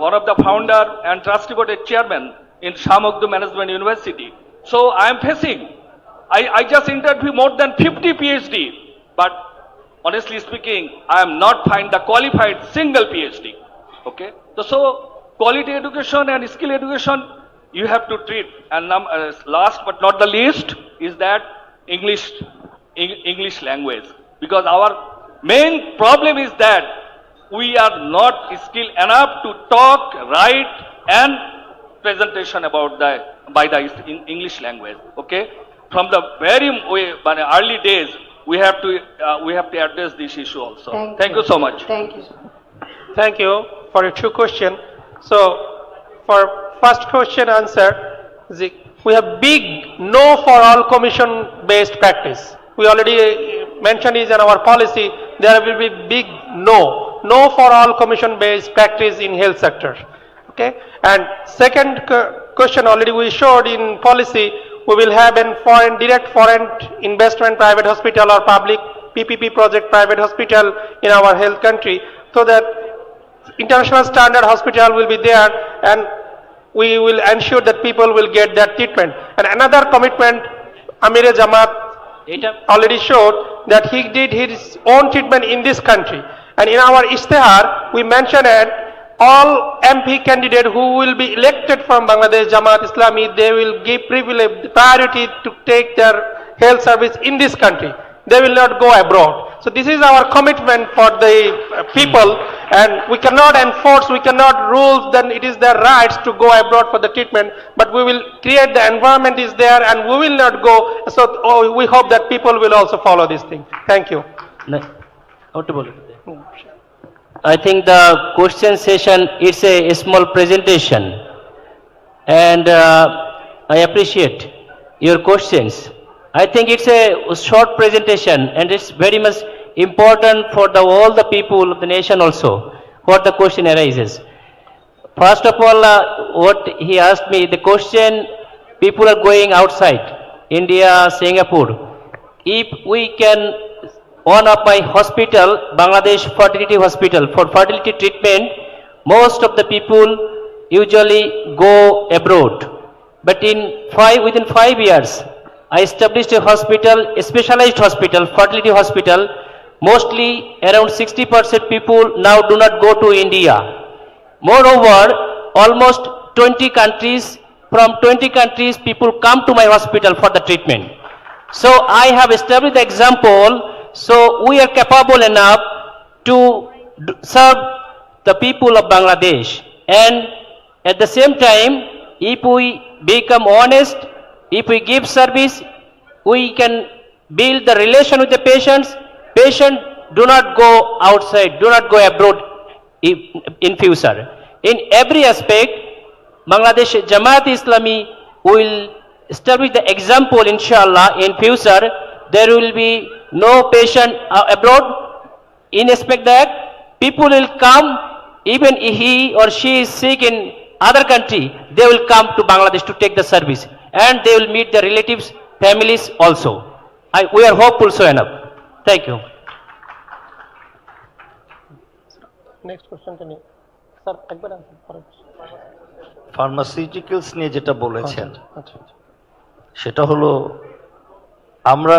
S1: one of the founder and trustee board chairman in Shamogdu Management University. So I am facing. I just interviewed more than 50 PhD, but honestly speaking, I am not find the qualified single PhD. Okay, so quality education and skill education you have to treat. And last but not the least is that English language, because our main problem is that we are not skilled enough to talk, write, and presentation about by the English language. Okay. From the very early days, we have to address this issue also. Thank you so much.
S17: Thank you.
S18: Thank you for your two questions. So, for first question answer, we have big no for all commission-based practice. We already mentioned is in our policy, there will be big no for all commission-based practice in health sector. Okay. And second question already we showed in policy. We will have a direct foreign investment private hospital or public PPP project private hospital in our health country, so that international standard hospital will be there and we will ensure that people will get that treatment. And another commitment, Amir Jamaat already showed that he did his own treatment in this country. And in our Ishtihar, we mentioned that all MP candidates who will be elected from Bangladesh JAMAAT-E-ISLAMI, they will give priority to take their health service in this country. They will not go abroad. So this is our commitment for the people, and we cannot enforce, we cannot rule, then it is their rights to go abroad for the treatment, but we will create the environment is there and we will not go. So we hope that people will also follow this thing. Thank you.
S21: I think the question session, it's a small presentation, and I appreciate your questions. I think it's a short presentation and it's very much important for all the people of the nation also, what the question arises. First of all, what he asked me, the question, people are going outside, India, Singapore. If we can one of my hospital, Bangladesh Fertility Hospital, for fertility treatment, most of the people usually go abroad. But within 5 years, I established a hospital, a specialized hospital, fertility hospital. Mostly around 60% people now do not go to India. Moreover, almost 20 countries, from 20 countries, people come to my hospital for the treatment. So I have established the example. So we are capable enough to serve the people of Bangladesh, and at the same time, if we become honest, if we give service, we can build the relation with the patients. Patients do not go outside, do not go abroad in future. In every aspect, Bangladesh JAMAAT-E-ISLAMI will establish the example, inshallah, in future. There will be no patient abroad. In respect that people will come, even he or she is sick in other country, they will come to Bangladesh to take the service, and they will meet their relatives, families also. We are hopeful so enough. Thank you.
S18: Next question, can you, sir,
S3: pharmaceuticals নিয়ে যেটা বলেছেন সেটা হলো আমরা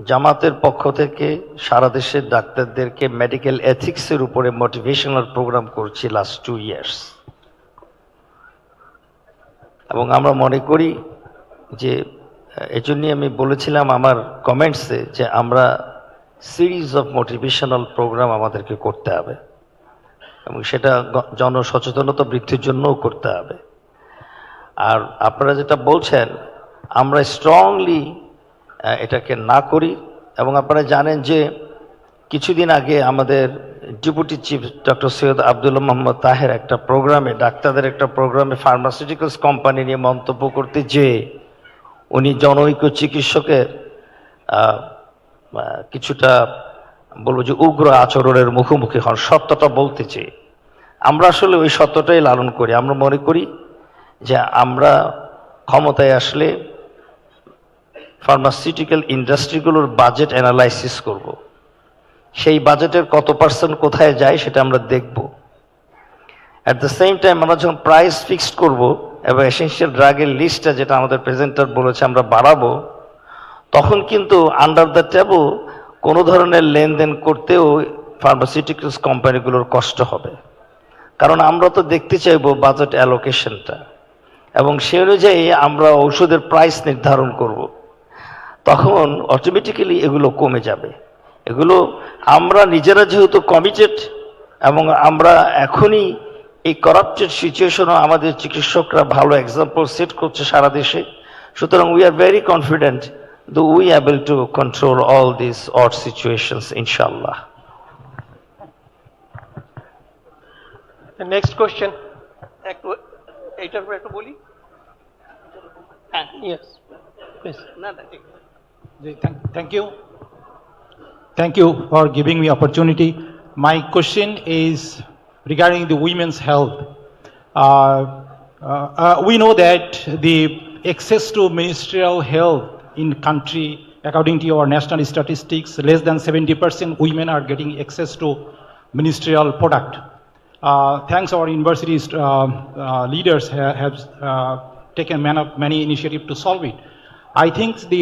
S3: জামাতের পক্ষ থেকে সারা দেশের ডাক্তারদেরকে মেডিকেল এথিক্সের উপরে মোটিভেশনাল প্রোগ্রাম করছি লাস্ট 2 ইয়ার্স, এবং আমরা মনে করি যে এজন্যই আমি বলেছিলাম আমার কমেন্টসে যে আমরা সিরিজ অফ মোটিভেশনাল প্রোগ্রাম আমাদেরকে করতে হবে, এবং সেটা জনসচেতনতা বৃদ্ধির জন্যও করতে হবে। আর আপনারা যেটা বলছেন আমরা স্ট্রংলি এটাকে না করি, এবং আপনারা জানেন যে কিছুদিন আগে আমাদের deputy chief doctor Syed Abdullah Mohammad Taher একটা প্রোগ্রামে, ডাক্তারদের একটা প্রোগ্রামে ফার্মাসিউটিক্যালস কোম্পানি নিয়ে মন্তব্য করতে যে উনি জনৈক চিকিৎসকের কিছুটা বলবো যে উগ্র আচরণের মুখোমুখি হন, সত্যটা বলতে চেয়ে। আমরা আসলে ওই সত্যটাই লালন করি। আমরা মনে করি যে আমরা ক্ষমতায় আসলে ফার্মাসিউটিক্যাল ইন্ডাস্ট্রিগুলোর বাজেট অ্যানালাইসিস করব, সেই বাজেটের কত পার্সেন্ট কোথায় যায় সেটা আমরা দেখব। অ্যাট দ্য সেম টাইম আমরা যখন প্রাইস ফিক্সড করব এবং এসেনশিয়াল ড্রাগের লিস্টটা যেটা আমাদের প্রেজেন্টার বলেছে আমরা বাড়াবো, তখন কিন্তু আন্ডার দ্য টেবল কোনো ধরনের লেনদেন করতেও ফার্মাসিউটিক্যালস কোম্পানিগুলোর কষ্ট হবে। কারণ আমরা তো দেখতে চাইবো বাজেট অ্যালোকেশনটা, এবং সে অনুযায়ী আমরা ঔষধের প্রাইস নির্ধারণ করব। তখন অটোমেটিক্যালি এগুলো কমে যাবে। এগুলো আমরা নিজেরা যেহেতু কমিটেড, এবং আমরা এখনই এই করাপ্টেড সিচুয়েশনও আমাদের চিকিৎসকরা ভালো এক্সাম্পল সেট করছে সারা দেশে। সুতরাং we are very confident that we are able to control all these odd situations, inshallah.
S18: The next question. Yes, please.
S5: Thank you. Thank you for giving me opportunity. My question is regarding the women's health. We know that the access to ministerial health in country, according to our national statistics, less than 70% women are getting access to ministerial product. Thanks our university's leaders have taken many initiatives to solve it. I think the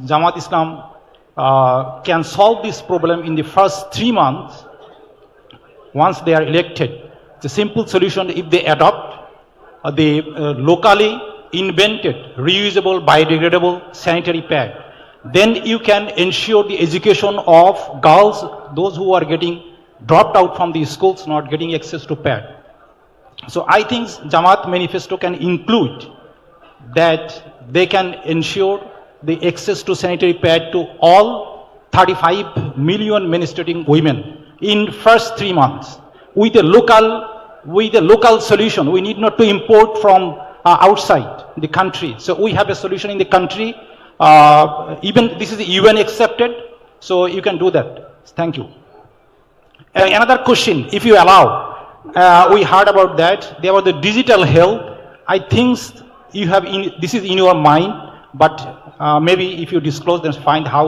S5: JAMAAT-E-ISLAM can solve this problem in the first 3 months once they are elected. It's a simple solution if they adopt the locally invented, reusable, biodegradable sanitary pad. Then you can ensure the education of girls, those who are getting dropped out from the schools, not getting access to pad. So I think Jamaat manifesto can include that they can ensure the access to sanitary pad to all 35 million menstruating women in first 3 months with a local solution. We need not to import from outside the country. So we have a solution in the country. Even this is UN accepted, so you can do that. Thank you. Another question, if you allow, we heard about that. There was the digital health. I think you have this is in your mind, but maybe if you disclose, then find how